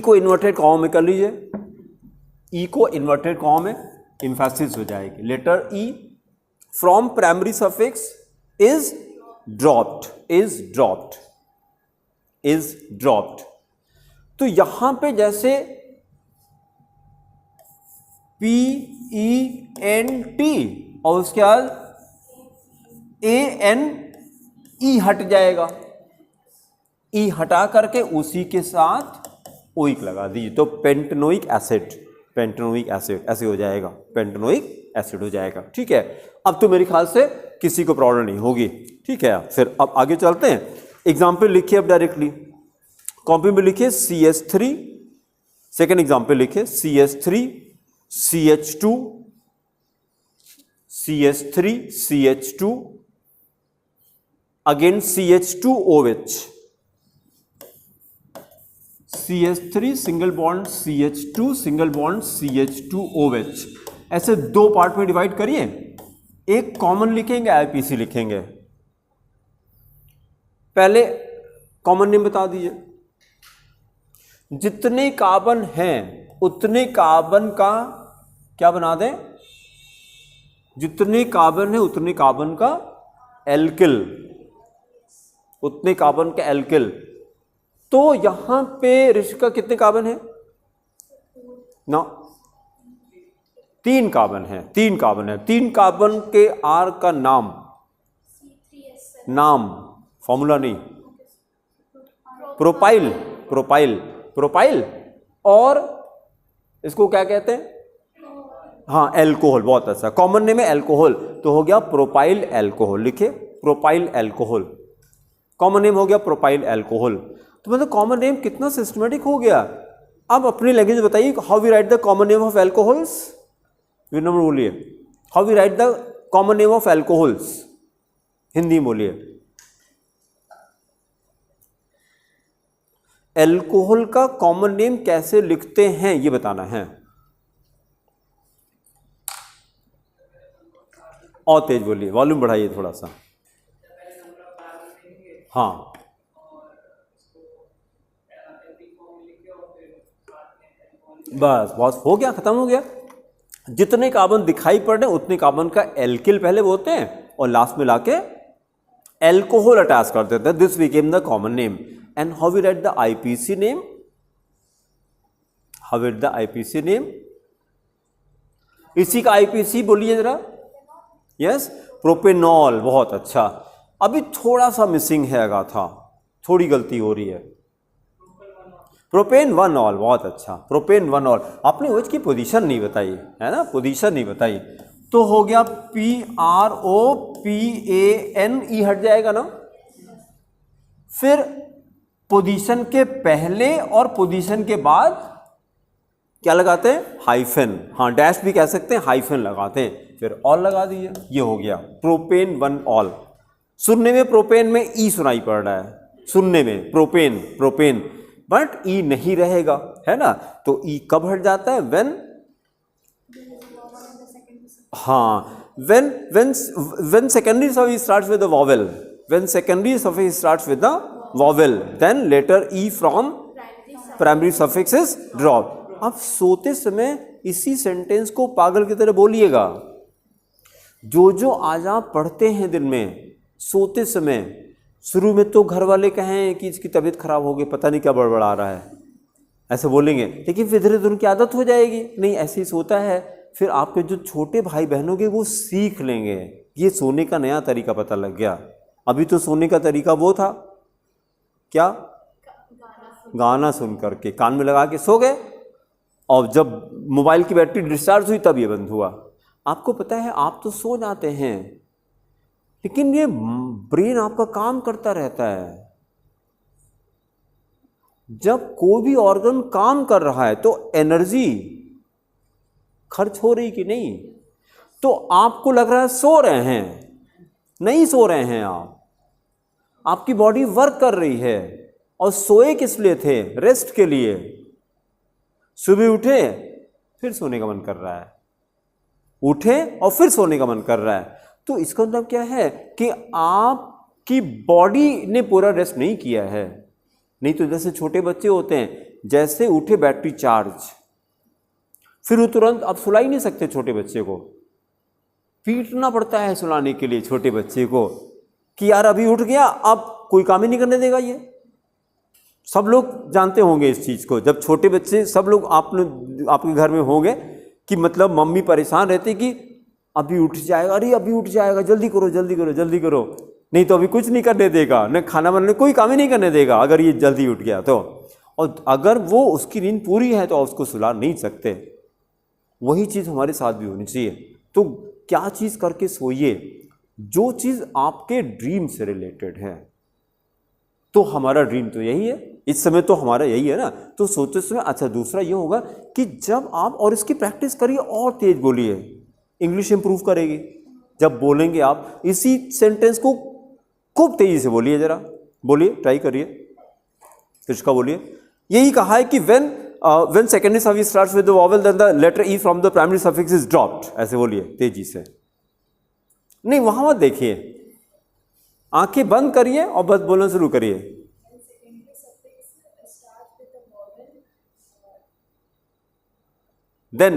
को इन्वर्टेड कॉमा में कर लीजिए, E को इन्वर्टेड कॉमा में एम्फेसिस हो जाएगी। Letter E from primary suffix is dropped. तो यहां पे जैसे PENT और उसके बाद ANE हट जाएगा, ई हटा करके उसी के साथ ओइक लगा दीजिए, तो पेंटेनोइक एसिड ऐसे हो जाएगा, पेंटेनोइक एसिड हो जाएगा। ठीक है, अब तो मेरे ख्याल से किसी को प्रॉब्लम नहीं होगी। ठीक है, फिर अब आगे चलते हैं। एग्जाम्पल लिखिए अब डायरेक्टली कॉपी में लिखिए CH3, सेकेंड एग्जाम्पल लिखिए CH3 CH2 CH3 CH2 again CH2OH, CH3 single bond CH2 single bond CH2OH। ऐसे दो पार्ट में डिवाइड करिए, एक कॉमन लिखेंगे, IPC लिखेंगे। पहले कॉमन नेम बता दीजिए। जितने कार्बन हैं उतने कार्बन का क्या बना दें, जितने कार्बन है उतने कार्बन का एल्किल, उतने कार्बन का एल्किल। तो यहां पे ऋषिका कितने कार्बन है ना, 3 कार्बन है, 3 कार्बन है। 3 कार्बन के आर का नाम, नाम फॉर्मूला नहीं, प्रोपाइल, प्रोपाइल, प्रोपाइल। और इसको क्या कहते हैं, हाँ एल्कोहल, बहुत अच्छा, कॉमन नेम है एल्कोहल, तो हो गया प्रोपाइल एल्कोहल। लिखे प्रोपाइल एल्कोहल, कॉमन नेम हो गया प्रोपाइल एल्कोहल। तो मतलब कॉमन नेम कितना सिस्टमेटिक हो गया। अब अपनी लैंग्वेज बताइए, how we write the common name of alcohols, Vinamra बोलिए, how we write the common name of alcohols, Hindi बोलिए। एल्कोहल का कॉमन नेम कैसे लिखते हैं ये बताना है। और तेज बोलिए, वॉल्यूम बढ़ाइए थोड़ा सा। हाँ बस बहुत हो गया, खत्म हो गया। जितने कार्बन दिखाई पड़ रहे उतने कार्बन का एल्किल पहले बोलते हैं और लास्ट में लाके एल्कोहल अटैच कर देते हैं। This became the common name. And how we write the IPC name, how we write the IPC name, इसी का IPC बोलिए जरा। यस, प्रोपेनॉल, बहुत अच्छा। अभी थोड़ा सा मिसिंग है था, थोड़ी गलती हो रही है। प्रोपेन 1 ऑल, बहुत अच्छा, प्रोपेन 1 ऑल। आपने OH की पोजीशन नहीं बताई है ना, पोजीशन नहीं बताई, तो हो गया PROPANE हट जाएगा ना। फिर पोजीशन के पहले और पोजीशन के बाद क्या लगाते हैं, हाइफन, हाँ डैश भी कह सकते हैं, हाइफन लगाते हैं, फिर ऑल लगा दीजिए, ये हो गया प्रोपेन 1 ऑल। सुनने में प्रोपेन में ई सुनाई पड़ रहा है, सुनने में प्रोपेन प्रोपेन, बट ई नहीं रहेगा, है ना। तो ई कब हट जाता है, व्हेन, हाँ when secondary suffix starts with the vowel, when secondary suffix starts with the vowel, then letter E from primary suffix is drop. अब सोते समय इसी सेंटेंस को पागल की तरह बोलिएगा। जो आज आप पढ़ते हैं दिन में सोते समय, शुरू में तो घर वाले कहें कि इसकी तबीयत खराब हो गई, पता नहीं क्या बड़बड़ा रहा है, ऐसे बोलेंगे, लेकिन फिर धीरे धीरे उनकी आदत हो जाएगी, नहीं ऐसे ही सोता है। फिर आपके जो छोटे भाई बहन होंगे वो सीख लेंगे, ये सोने का नया तरीका पता लग गया। अभी तो सोने का तरीका वो था क्या, गाना सुन करके कान में लगा के सो गए, और जब मोबाइल की बैटरी डिस्चार्ज हुई तब ये बंद हुआ। आपको पता है आप तो सो जाते हैं, लेकिन ये ब्रेन आपका काम करता रहता है। जब कोई भी ऑर्गन काम कर रहा है तो एनर्जी खर्च हो रही कि नहीं। तो आपको लग रहा है सो रहे हैं, नहीं सो रहे हैं आप, आपकी बॉडी वर्क कर रही है। और सोए किस लिए थे, रेस्ट के लिए। सुबह उठे फिर सोने का मन कर रहा है, उठे और फिर सोने का मन कर रहा है। तो इसका मतलब क्या है कि आपकी बॉडी ने पूरा रेस्ट नहीं किया है। नहीं तो जैसे छोटे बच्चे होते हैं, जैसे उठे बैटरी चार्ज, फिर वो तुरंत, आप सुला ही नहीं सकते छोटे बच्चे को, पीटना पड़ता है सुलाने के लिए छोटे बच्चे को कि यार अभी उठ गया, अब कोई काम ही नहीं करने देगा। ये सब लोग जानते होंगे इस चीज़ को। जब छोटे बच्चे, सब लोग आपके घर में होंगे कि मतलब मम्मी परेशान रहती कि अभी उठ जाएगा, अरे अभी उठ जाएगा, जल्दी करो जल्दी करो जल्दी करो, नहीं तो अभी कुछ नहीं करने देगा, न खाना बनाने, कोई काम ही नहीं करने देगा अगर ये जल्दी उठ गया तो। और अगर वो उसकी नींद पूरी है तो उसको सुला नहीं सकते। वही चीज़ हमारे साथ भी होनी चाहिए। तो क्या चीज करके सोइए, जो चीज आपके ड्रीम से रिलेटेड है। तो हमारा ड्रीम तो यही है, इस समय तो हमारा यही है ना। तो सोते समय अच्छा दूसरा ये होगा कि जब आप और इसकी प्रैक्टिस करिए और तेज बोलिए, इंग्लिश इंप्रूव करेगी। जब बोलेंगे आप इसी सेंटेंस को खूब तेजी से बोलिए, जरा बोलिए, ट्राई करिए, इसका बोलिए। यही कहा है कि when secondary suffix starts with the vowel then the letter e from the primary suffix is dropped, ऐसे बोलिए तेजी से। नहीं वहां मत देखिए, आंखें बंद करिए और बस बोलना शुरू करिए। Then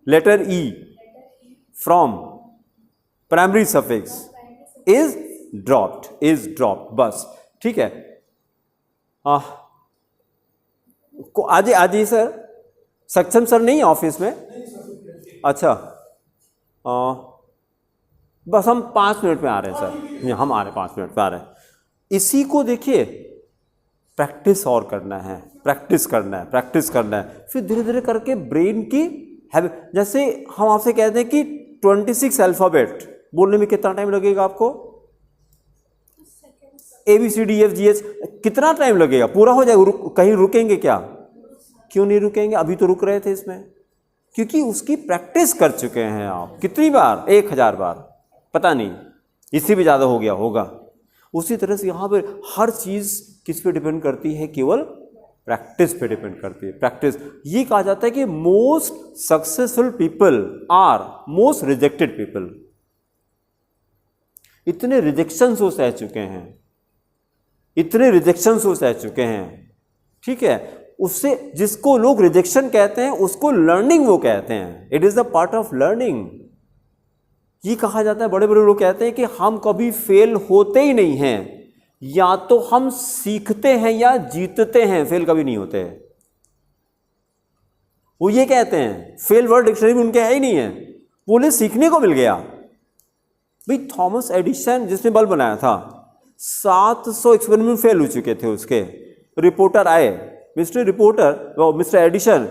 letter e from primary suffix is dropped, बस ठीक है। आज ही सर, सक्षम सर नहीं है ऑफिस में? अच्छा बस हम 5 मिनट में आ रहे हैं सर, हम आ रहे हैं 5 मिनट में आ रहे हैं। इसी को देखिए, प्रैक्टिस और करना है, प्रैक्टिस करना है, फिर धीरे धीरे करके ब्रेन की हैबिट। जैसे हम आपसे कहते हैं कि 26 अल्फ़ाबेट बोलने में कितना टाइम लगेगा आपको? ABCDEFGH कितना टाइम लगेगा? पूरा हो जाएगा? कहीं रुकेंगे क्या? क्यों नहीं रुकेंगे? अभी तो रुक रहे थे इसमें, क्योंकि उसकी प्रैक्टिस कर चुके हैं आप। कितनी बार? 1000 बार, पता नहीं, इससे भी ज़्यादा हो गया होगा। उसी तरह से यहाँ पर हर चीज़ किस पे डिपेंड करती है? केवल प्रैक्टिस पे डिपेंड करती है। प्रैक्टिस, ये कहा जाता है कि most successful people are most rejected people. इतने रिजेक्शंस वो सह चुके हैं, ठीक है। उससे जिसको लोग रिजेक्शन कहते हैं उसको लर्निंग वो कहते हैं। It is the part of learning. ये कहा जाता है, बड़े बड़े लोग कहते हैं कि हम कभी फेल होते ही नहीं हैं, या तो हम सीखते हैं या जीतते हैं, फेल कभी नहीं होते। वो ये कहते हैं, फेल वर्ड डिक्शनरी में उनके है ही नहीं है, बोले सीखने को मिल गया। भाई थॉमस एडिसन जिसने बल्ब बनाया था, 700 एक्सपेरिमेंट फेल हो चुके थे उसके। रिपोर्टर आए, mister Edison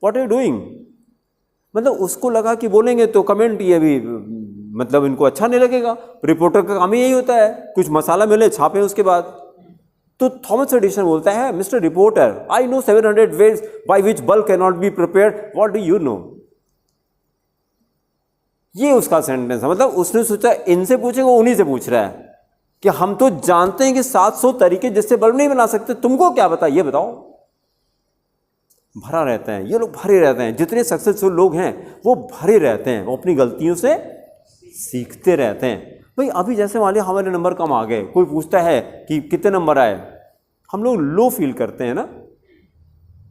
what are you doing? मतलब उसको लगा कि बोलेंगे तो कमेंट ये भी मतलब इनको अच्छा नहीं लगेगा। रिपोर्टर का काम ही यही होता है, कुछ मसाला मिले छापे उसके बाद। तो थॉमस एडिसन बोलता है, mister reporter I know 700 veg by which bulb can not be prepared, what do you know? ये उसका सेंटेंस है। मतलब उसने सोचा इनसे पूछेंगे, उन्हीं से पूछ रहा है कि हम तो जानते हैं कि 700 तरीके जिससे बल्ब नहीं बना सकते, तुमको क्या पता, ये बताओ। भरा रहते हैं ये लोग, भरे रहते हैं। जितने सक्सेसफुल लोग हैं वो भरे रहते हैं, वो अपनी गलतियों से सीखते रहते हैं। भाई अभी जैसे मान लिया हमारे नंबर कम आ गए, कोई पूछता है कि कितने नंबर आए, हम लोग लो फील करते हैं ना,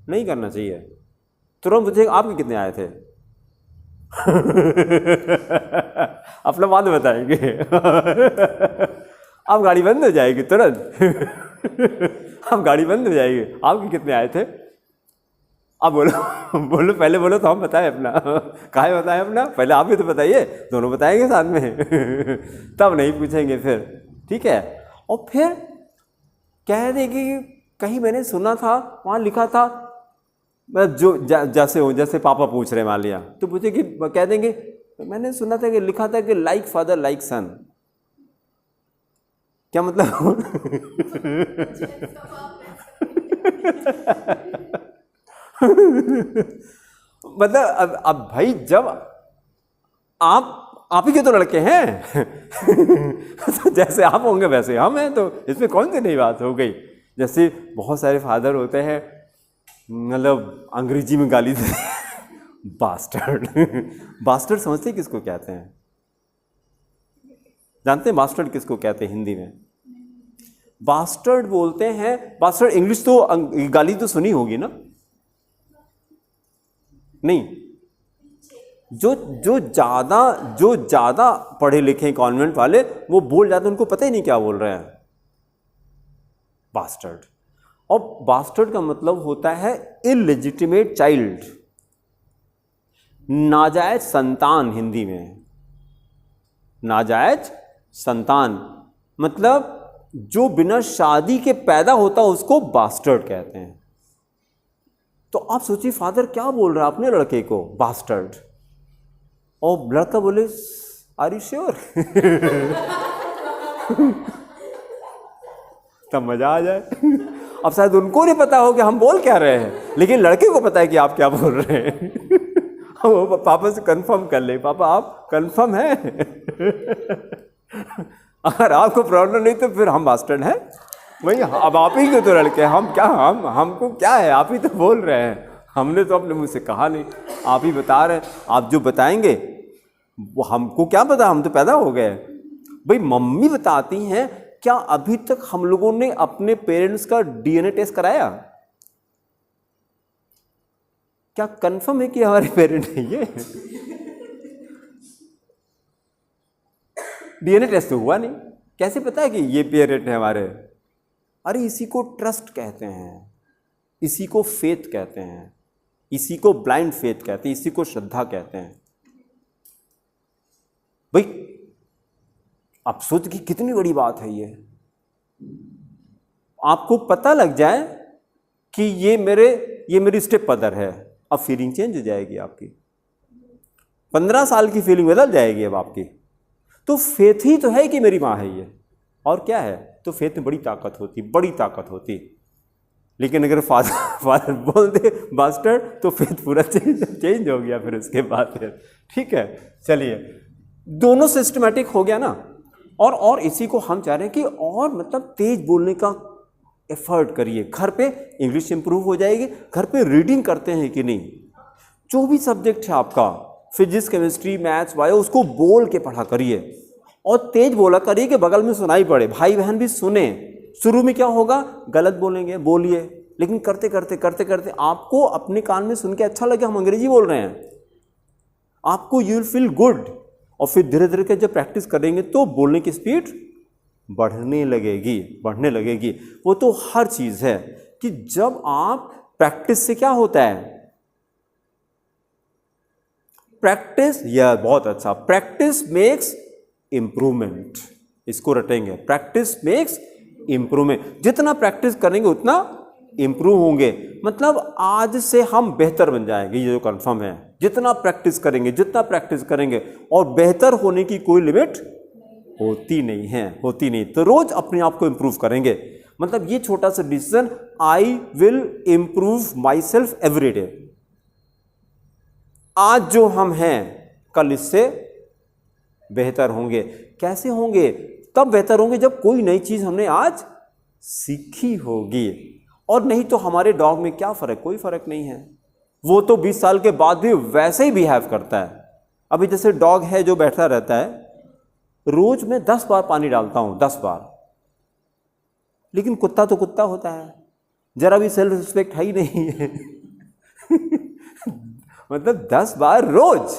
नहीं करना चाहिए। तुरंत पूछेगा आपके कितने आए थे अपना बाद में बताएंगे अब गाड़ी बंद हो जाएगी तुरंत अब गाड़ी बंद हो जाएगी। आपके कितने आए थे? अब बोलो पहले बोलो तो हम बताएं अपना काहे बताएं अपना, पहले आप भी तो बताइए, दोनों बताएंगे साथ में तब नहीं पूछेंगे फिर, ठीक है। और फिर कह देगी कि कहीं मैंने सुना था, वहाँ लिखा था, जो जैसे पापा पूछ रहे मान लिया, तो पूछे कि कह देंगे मैंने सुना था कि लिखा था कि लाइक फादर लाइक सन। क्या मतलब मतलब अब भाई जब आप ही के तो लड़के हैं तो जैसे आप होंगे वैसे हम हैं, तो इसमें कौन सी नई बात हो गई। जैसे बहुत सारे फादर होते हैं, मतलब अंग्रेजी में गाली दे बास्टर्ड बास्टर्ड समझते किसको कहते हैं? जानते हैं बास्टर्ड किसको कहते हैं हिंदी में? बास्टर्ड बोलते हैं, बास्टर्ड इंग्लिश तो गाली तो सुनी होगी ना? नहीं, जो ज्यादा पढ़े लिखे कॉन्वेंट वाले वो बोल जाते, उनको पता ही नहीं क्या बोल रहे हैं, बास्टर्ड। और बास्टर्ड का मतलब होता है इलेजिटिमेट चाइल्ड, नाजायज संतान। हिंदी में नाजायज संतान मतलब जो बिना शादी के पैदा होता उसको बास्टर्ड कहते हैं। तो आप सोचिए फादर क्या बोल रहा है अपने लड़के को, बास्टर्ड। और लड़का बोले आर यू श्योर? तब मजा आ जाए। अब शायद उनको नहीं पता हो कि हम बोल क्या रहे हैं, लेकिन लड़के को पता है कि आप क्या बोल रहे हैं। वो पापा से कंफर्म कर ले, पापा आप कंफर्म हैं? अगर आपको प्रॉब्लम नहीं तो फिर हम मास्टर हैं भाई, अब आप ही के तो लड़के, हम क्या, हमको क्या है, आप ही तो बोल रहे हैं, हमने तो अपने मुंह से कहा नहीं, आप ही बता रहे हैं। आप जो बताएंगे वो हमको क्या पता, हम तो पैदा हो गए भाई। मम्मी बताती हैं, क्या अभी तक हम लोगों ने अपने पेरेंट्स का डीएनए टेस्ट कराया? क्या कंफर्म है कि हमारे पेरेंट है ये? डीएनए टेस्ट तो हुआ नहीं, कैसे पता है कि ये पेरेंट है हमारे? अरे इसी को ट्रस्ट कहते हैं, इसी को फेथ कहते हैं, इसी को ब्लाइंड फेथ कहते हैं, इसी को श्रद्धा कहते हैं। भाई आप सोच कि कितनी बड़ी बात है ये। आपको पता लग जाए कि ये मेरी स्टेप मदर है, अब फीलिंग चेंज हो जाएगी आपकी। 15 साल की फीलिंग बदल जाएगी अब आपकी। तो फेथ ही तो है कि मेरी माँ है ये, और क्या है? तो फेथ में बड़ी ताकत होती, बड़ी ताकत होती। लेकिन अगर फादर बोल दे बास्टर्ड, तो फेथ पूरा चेंज हो गया फिर उसके बाद फिर। ठीक है, चलिए दोनों सिस्टमैटिक हो गया ना। और इसी को हम चाह रहे हैं कि और मतलब तेज बोलने का एफर्ट करिए। घर पे इंग्लिश इंप्रूव हो जाएगी। घर पे रीडिंग करते हैं कि नहीं? जो भी सब्जेक्ट है आपका, फिजिक्स, केमिस्ट्री, मैथ्स, बायो, उसको बोल के पढ़ा करिए और तेज बोला करिए कि बगल में सुनाई पड़े, भाई बहन भी सुने। शुरू में क्या होगा, गलत बोलेंगे, बोलिए, लेकिन करते करते करते करते आपको अपने कान में सुन के अच्छा लगे हम अंग्रेजी बोल रहे हैं, आपको यू विल फील गुड। और फिर धीरे धीरे के जब प्रैक्टिस करेंगे तो बोलने की स्पीड बढ़ने लगेगी। वो तो हर चीज़ है कि जब आप प्रैक्टिस से क्या होता है, प्रैक्टिस, यह बहुत अच्छा, प्रैक्टिस मेक्स इंप्रूवमेंट। इसको रटेंगे, प्रैक्टिस मेक्स इंप्रूवमेंट। जितना प्रैक्टिस करेंगे उतना इंप्रूव होंगे। मतलब आज से हम बेहतर बन जाएंगे, ये जो कंफर्म है। जितना प्रैक्टिस करेंगे और बेहतर होने की कोई लिमिट होती नहीं। तो रोज अपने आप को इंप्रूव करेंगे। मतलब ये छोटा सा decision, I will improve my self every day. आज जो हम हैं कल इससे बेहतर होंगे। कैसे होंगे? तब बेहतर होंगे जब कोई नई चीज हमने आज सीखी होगी। और नहीं तो हमारे डॉग में क्या फर्क, कोई फर्क नहीं है। वो तो 20 साल के बाद भी वैसे ही बिहेव करता है। अभी जैसे डॉग है जो बैठा रहता है, रोज मैं 10 बार पानी डालता हूं, 10 बार, लेकिन कुत्ता तो कुत्ता होता है, जरा भी सेल्फ रिस्पेक्ट है ही नहीं है। मतलब 10 बार रोज,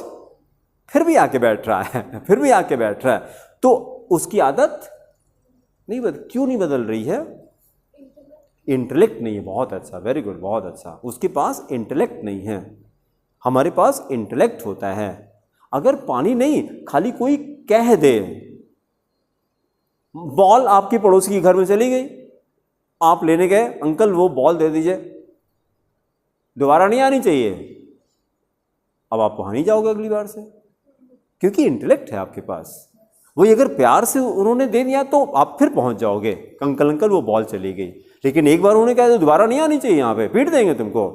फिर भी आके बैठ रहा है, तो उसकी आदत नहीं क्यों नहीं बदल रही है? इंटेलेक्ट नहीं है। बहुत अच्छा, वेरी गुड, बहुत अच्छा। उसके पास इंटेलेक्ट नहीं है, हमारे पास इंटेलेक्ट होता है। अगर पानी नहीं, खाली कोई कह दे, बॉल आपके पड़ोसी के घर में चली गई, आप लेने गए, अंकल वो बॉल दे दीजिए, दोबारा नहीं आनी चाहिए। अब आप वहां नहीं जाओगे अगली बार से, क्योंकि इंटेलेक्ट है आपके पास। वही अगर प्यार से उन्होंने दे दिया तो आप फिर पहुंच जाओगे, अंकल वो बॉल चली गई। लेकिन एक बार उन्होंने कहा तो दोबारा नहीं आनी चाहिए, यहाँ पे पीट देंगे तुमको,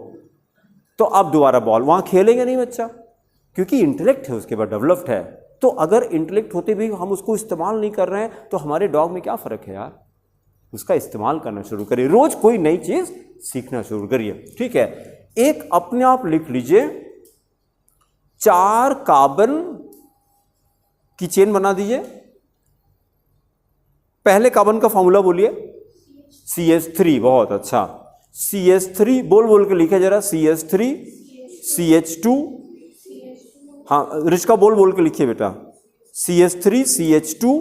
तो आप दोबारा बॉल वहां खेलेंगे नहीं बच्चा, क्योंकि इंटेलेक्ट है उसके बाद, डेवलप्ड है। तो अगर इंटेलेक्ट होते भी हम उसको इस्तेमाल नहीं कर रहे हैं तो हमारे डॉग में क्या फ़र्क है यार? उसका इस्तेमाल करना शुरू करिए, रोज कोई नई चीज़ सीखना शुरू करिए। ठीक है, एक अपने आप लिख लीजिए, 4 कार्बन की चेन बना दीजिए। पहले कार्बन का फॉर्मूला बोलिए, CH3। बहुत अच्छा, CH3 बोल के लिखे जरा, CH3 CH2। हाँ रिचका बोल के लिखिए बेटा, CH3 CH2,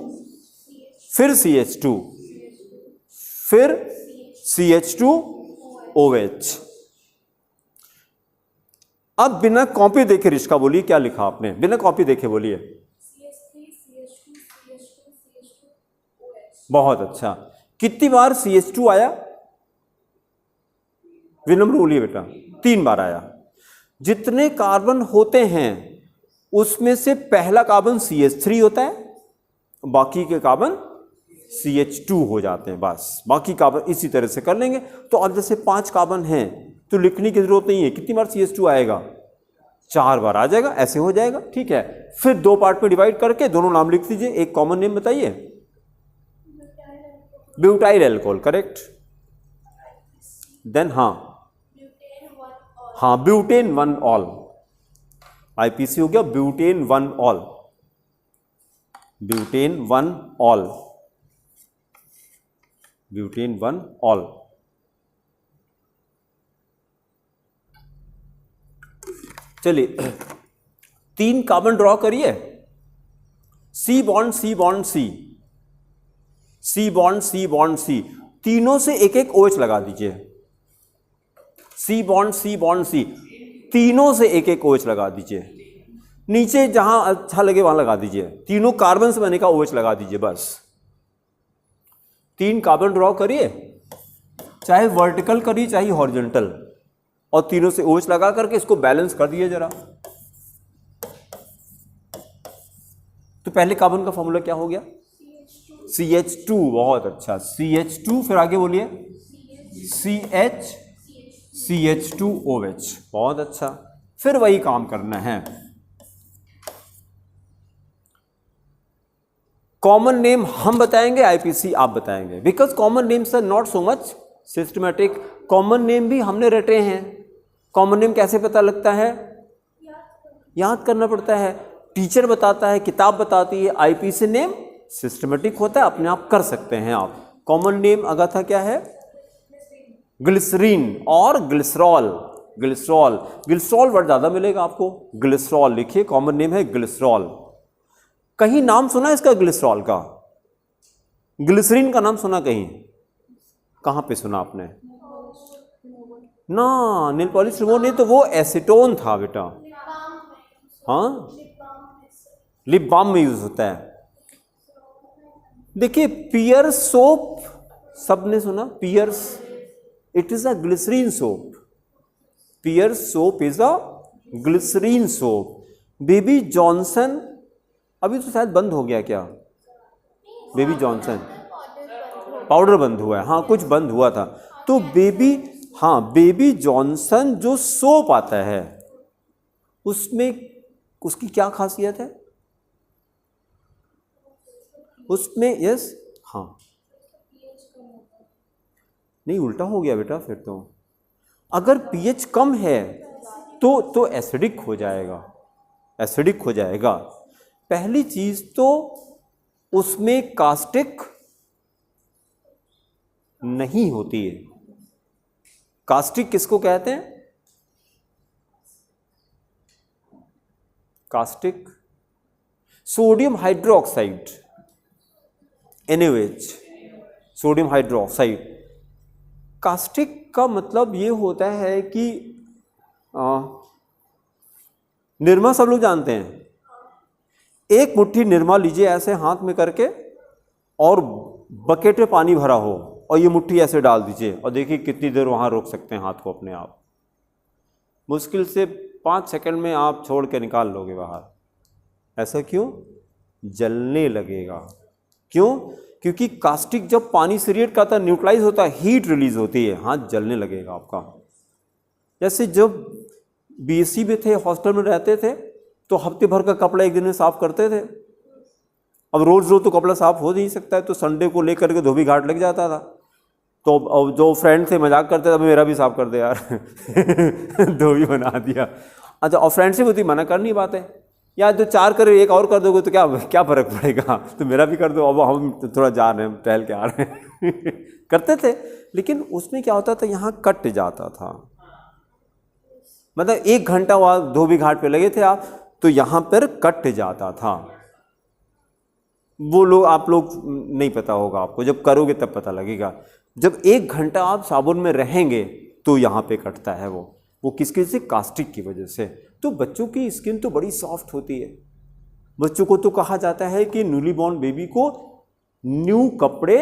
फिर CH2, फिर CH2 OH। अब बिना कॉपी देखे रिचका बोलिए, क्या लिखा आपने? बिना कॉपी देखे बोलिए। बहुत अच्छा। कितनी बार CH2 आया? विनम्र बोलिए बेटा। 3 बार आया। जितने कार्बन होते हैं उसमें से पहला कार्बन CH3 होता है, बाकी के कार्बन CH2 हो जाते हैं। बस बाकी कार्बन इसी तरह से कर लेंगे। तो अब जैसे 5 कार्बन हैं तो लिखने की जरूरत नहीं है, कितनी बार CH2 आएगा, 4 बार आ जाएगा, ऐसे हो जाएगा। ठीक है, फिर 2 पार्ट में डिवाइड करके दोनों नाम लिख दीजिए। एक कॉमन नेम बताइए, ब्यूटाइल अल्कोहल, करेक्ट। देन हाँ ब्यूटेन 1 ऑल, IPC हो गया butane 1 all, butane 1 all, butane 1 all. चलिए 3 कार्बन ड्रॉ करिए, C bond C bond C, C bond C bond C, तीनों से एक एक OH लगा दीजिए। C bond C bond C, तीनों से एक एक OH लगा दीजिए। नीचे जहां अच्छा लगे वहां लगा दीजिए, तीनों कार्बन से बने का OH लगा दीजिए। बस 3 कार्बन ड्रॉ करिए, चाहे वर्टिकल करिए चाहे हॉरिजॉन्टल, और तीनों से OH लगा करके इसको बैलेंस कर दिए जरा। तो पहले कार्बन का फॉर्मूला क्या हो गया, CH2, बहुत अच्छा, CH2, फिर आगे बोलिए CH2OH, बहुत अच्छा। फिर वही काम करना है। कॉमन नेम हम बताएंगे, IPC आप बताएंगे, because common names are not so much systematic. Common name भी हमने रटे हैं। कॉमन नेम कैसे पता लगता है, याद करना पड़ता है, टीचर बताता है, किताब बताती है। IPC नेम सिस्टमैटिक होता है, अपने आप कर सकते हैं आप। कॉमन नेम अगाथा क्या है, ग्लिसरीन और ग्लिसरॉल। ग्लिसरॉल, ग्लिसरॉल वर्ड ज्यादा मिलेगा आपको, ग्लिसरॉल लिखिए, कॉमन नेम है ग्लिसरॉल। कहीं नाम सुना इसका ग्लिसरॉल का, ग्लिसरीन का नाम सुना कहीं, कहां पे सुना आपने, ना नील पॉलिश रिमूवर नहीं, तो वो एसीटोन था बेटा। हाँ, लिप बाम में यूज होता है। देखिए पियर्स सोप सबने सुना, Pears, it is a glycerine soap, Pears soap is a glycerine soap. Baby Johnson अभी तो शायद बंद हो गया क्या, बेबी जॉनसन पाउडर बंद हुआ है, हाँ कुछ बंद हुआ था। तो बेबी जॉनसन जो सोप आता है उसमें उसकी क्या खासियत है, उसमें यस, हाँ नहीं उल्टा हो गया बेटा, फिर तो अगर pH कम है तो एसिडिक हो जाएगा, एसिडिक हो जाएगा। पहली चीज तो उसमें कास्टिक नहीं होती है। कास्टिक किसको कहते हैं, caustic sodium hydroxide, NaOH, sodium hydroxide. Caustic का मतलब ये होता है कि निरमा सब लोग जानते हैं, एक मुट्ठी निरमा लीजिए ऐसे हाथ में करके और बकेट में पानी भरा हो और ये मुट्ठी ऐसे डाल दीजिए और देखिए कितनी देर वहाँ रोक सकते हैं हाथ को अपने आप। मुश्किल से 5 सेकंड में आप छोड़ के निकाल लोगे बाहर। ऐसा क्यों, जलने लगेगा। क्यों, क्योंकि कास्टिक जब पानी से रिएक्ट करता है न्यूट्रलाइज होता है, हीट रिलीज होती है, हाथ जलने लगेगा आपका। जैसे जब BSc में थे, हॉस्टल में रहते थे तो हफ्ते भर का कपड़ा एक दिन में साफ करते थे। अब रोज रोज तो कपड़ा साफ हो नहीं सकता है, तो संडे को लेकर के धोबी घाट लग जाता था। तो अब जो फ्रेंड थे मजाक करते थे, मेरा भी साफ कर दे यार धोबी बना दिया। अच्छा, और फ्रेंडशिप होती, मना करनी बात है, या जो 4 करे 1 और कर दोगे तो क्या फर्क पड़ेगा, तो मेरा भी कर दो, अब हम थोड़ा जा रहे हैं, टहल के आ रहे हैं करते थे। लेकिन उसमें क्या होता था, यहाँ कट जाता था, मतलब 1 घंटा वहाँ धोबी घाट पे लगे थे आप तो यहाँ पर कट जाता था। वो लोग आप लोग नहीं पता होगा आपको, जब करोगे तब पता लगेगा। जब 1 घंटा आप साबुन में रहेंगे तो यहाँ पे कटता है वो किसके से, कास्टिक की वजह से। तो बच्चों की स्किन तो बड़ी सॉफ्ट होती है। बच्चों को तो कहा जाता है कि न्यूली बॉर्न बेबी को न्यू कपड़े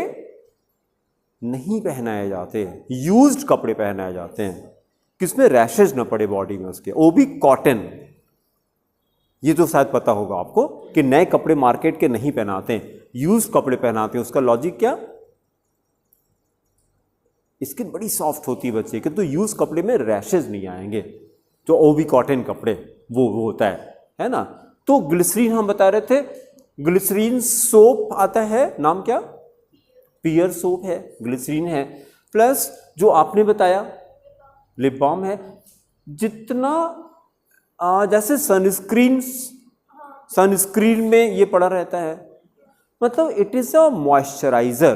नहीं पहनाए जाते, यूज्ड कपड़े पहनाए जाते हैं, किसमें रैशेज न पड़े बॉडी में उसके, वो भी कॉटन। ये तो शायद पता होगा आपको कि नए कपड़े मार्केट के नहीं पहनाते हैं, यूज कपड़े पहनाते हैं। उसका लॉजिक क्या? स्किन बड़ी सॉफ्ट होती है बच्चे की, तो यूज कपड़े में रैशेज नहीं आएंगे। जो ओवी कॉटन कपड़े वो होता है ना। तो ग्लिसरीन हम बता रहे थे, ग्लिसरीन सोप आता है, नाम क्या? पियर सोप है, ग्लिसरीन है, प्लस जो आपने बताया लिप बाम है। जितना जैसे सनस्क्रीन में ये पड़ा रहता है, मतलब it is a moisturiser.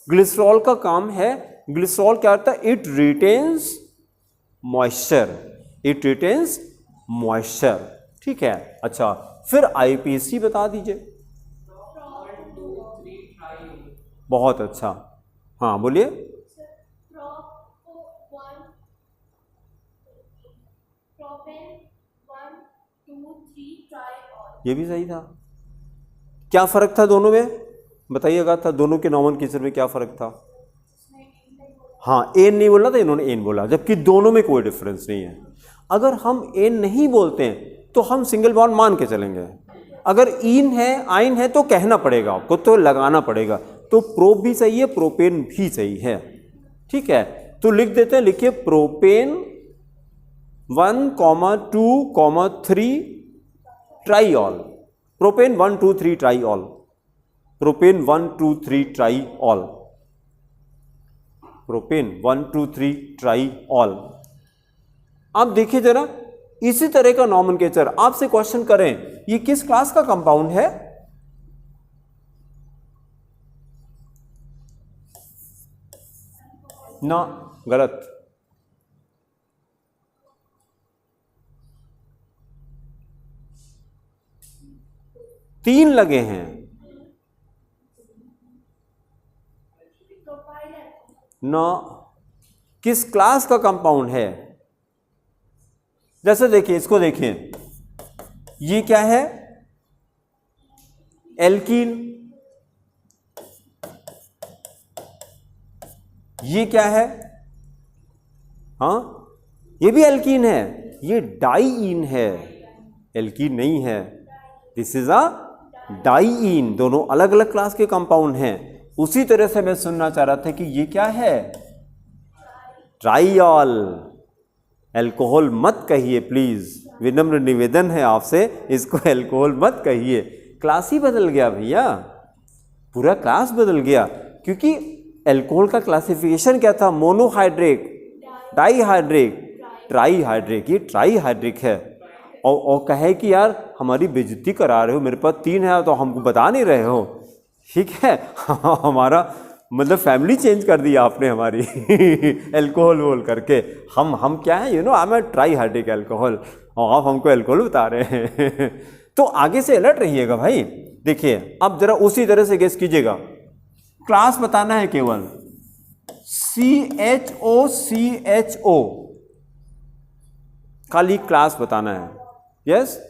Glycerol का काम है, ग्लिसरॉल क्या करता है? It retains moisture, it retains moisture, ठीक है। अच्छा, फिर आईपीसी बता दीजिए। बहुत अच्छा, हाँ बोलिए। ये भी सही था। क्या फर्क था दोनों में बताइएगा? था दोनों के नॉमेनक्लेचर में क्या फर्क था? हाँ, एन नहीं बोला था, इन्होंने एन बोला, जबकि दोनों में कोई डिफरेंस नहीं है। अगर हम एन नहीं बोलते हैं तो हम सिंगल बॉन्ड मान के चलेंगे। अगर इन है, आइन है तो कहना पड़ेगा आपको, तो लगाना पड़ेगा। तो प्रोप भी सही है, प्रोपेन भी सही है, ठीक है। तो लिख देते हैं, लिखिए propane 1,2,3 triol. Propane 1,2,3 triol, propane 1,2,3 triol, propane 1,2,3 triol. आप देखिए जरा, इसी तरह का नॉमेनक्लेचर आपसे क्वेश्चन करें, ये किस क्लास का कंपाउंड है? ना, गलत। तीन लगे हैं ना। किस क्लास का कंपाउंड है? जैसे देखिए, इसको देखिए, ये क्या है? एल्कीन। ये क्या है? हाँ, ये भी एल्कीन है, ये डाईईन है, एल्कीन नहीं है। This is a diene. दोनों अलग अलग क्लास के कंपाउंड हैं। उसी तरह से मैं सुनना चाह रहा था कि ये क्या है? ट्राईऑल। अल्कोहल मत कहिए प्लीज, विनम्र निवेदन है आपसे, इसको अल्कोहल मत कहिए। क्लास ही बदल गया भैया, पूरा क्लास बदल गया। क्योंकि अल्कोहल का क्लासिफिकेशन क्या था? Monohydric, dihydric, trihydric. ये ट्राईहाइड्रिक है। और कहे कि यार हमारी बेइज्जती करा रहे हो, मेरे पास 3 है तो हमको बता नहीं रहे हो, ठीक है। हमारा मतलब फैमिली चेंज कर दिया आपने हमारी अल्कोहल बोल करके। हम क्या है, you know, I am a trihydric alcohol, और आप हमको अल्कोहल बता रहे हैं। तो आगे से अलर्ट रहिएगा भाई। देखिए, अब जरा उसी तरह से गेस कीजिएगा। क्लास बताना है केवल, CHO, खाली क्लास बताना है। Yes,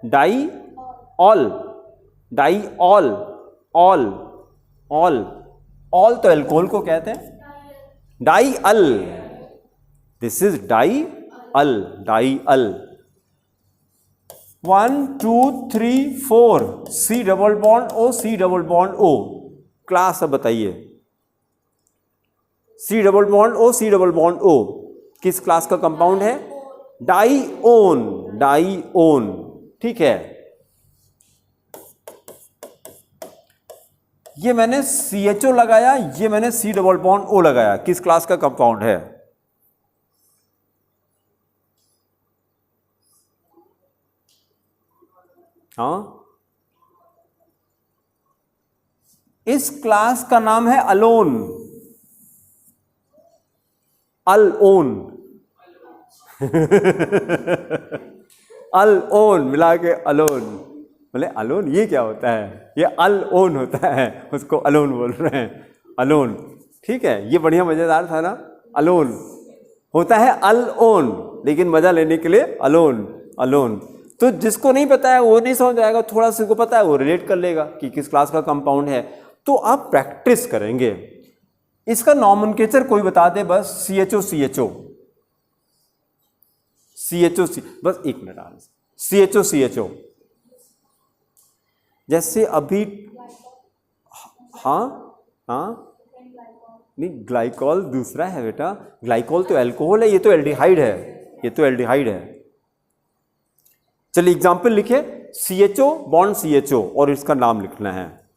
diol, diol, ol, ol, ol तो अल्कोहल को कहते हैं। Diol, this is diol, diol. 1 2 3 4 C double bond O, C double bond O। Class अब बताइए, C double bond O, C double bond O किस क्लास का कंपाउंड है? डाईओन, डाईओन, ठीक है। ये मैंने CHO लगाया, ये मैंने C डबल बॉन्ड O लगाया, किस क्लास का कंपाउंड है? हाँ, इस क्लास का नाम है अलोन, अलोन। अलोन मिला के अलोन, बोले अलोन ये क्या होता है? ये अलोन होता है, उसको अलोन बोल रहे हैं, अलोन, ठीक है। ये बढ़िया मजेदार था ना। अलोन होता है अलोन, लेकिन मजा लेने के लिए अलोन, अलोन। तो जिसको नहीं पता है वो नहीं समझ आएगा, थोड़ा सा को पता है वो रिलेट कर लेगा कि किस क्लास का कंपाउंड है। तो आप प्रैक्टिस करेंगे। इसका नॉमेनक्लेचर कोई बता दे बस, CHO, CHO, CHO, बस 1 मिनट आने से। CHO CHO, जैसे अभी, हाँ हाँ, नहीं ग्लाइकॉल दूसरा है बेटा, ग्लाइकॉल तो अल्कोहल है, ये तो एल्डिहाइड है, ये तो एल्डिहाइड है। चलिए एग्जाम्पल लिखे, CHO बॉन्ड CHO और इसका नाम लिखना है,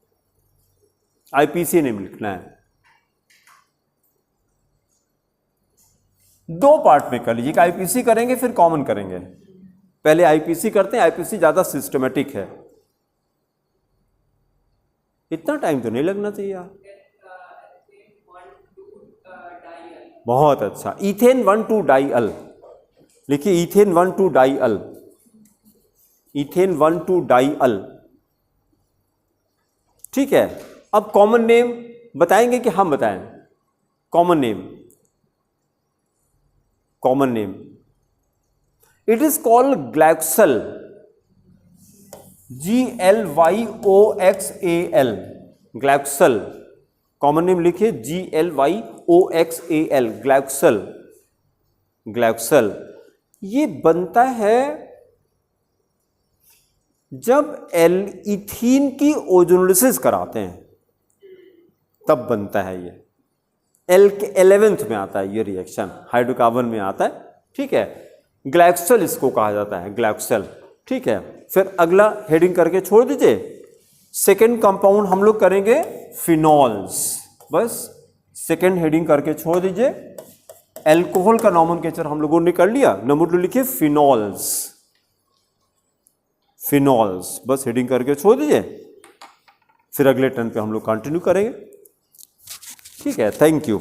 IPC नेम लिखना है। दो पार्ट में कर लीजिए, IPC करेंगे फिर कॉमन करेंगे। पहले IPC करते हैं, IPC ज्यादा सिस्टमेटिक है, इतना टाइम तो नहीं लगना चाहिए यार। बहुत अच्छा, इथेन 1,2-डाइअल लिखिए, इथेन 1,2-डाइअल, इथेन 1,2-डाइअल, ठीक है। अब कॉमन नेम बताएंगे कि हम बताएं? Common name, common name, it is called glyoxal, GLYOXAL, glyoxal. Common name लिखिए GLYOXAL, ग्लाइक्सल, ग्लाइक्सल। ये बनता है जब इथीन की ओजोनोलिसिस कराते हैं तब बनता है ये। 11th में आता है ये रिएक्शन, हाइड्रोकार्बन में आता है, ठीक है। ग्लाइक्सल इसको कहा जाता है, ग्लाइक्सल, ठीक है। फिर अगला हेडिंग करके छोड़ दीजिए। सेकेंड कंपाउंड हम लोग करेंगे फिनॉल्स, बस सेकेंड हेडिंग करके छोड़ दीजिए। अल्कोहल का नॉमेनक्लेचर हम लोगों ने कर लिया, नंबर 2 लिखिए फिनॉल्स, फिनॉल्स, बस हेडिंग करके छोड़ दीजिए। फिर अगले टर्न पे हम लोग कंटिन्यू करेंगे, ठीक है। Thank you.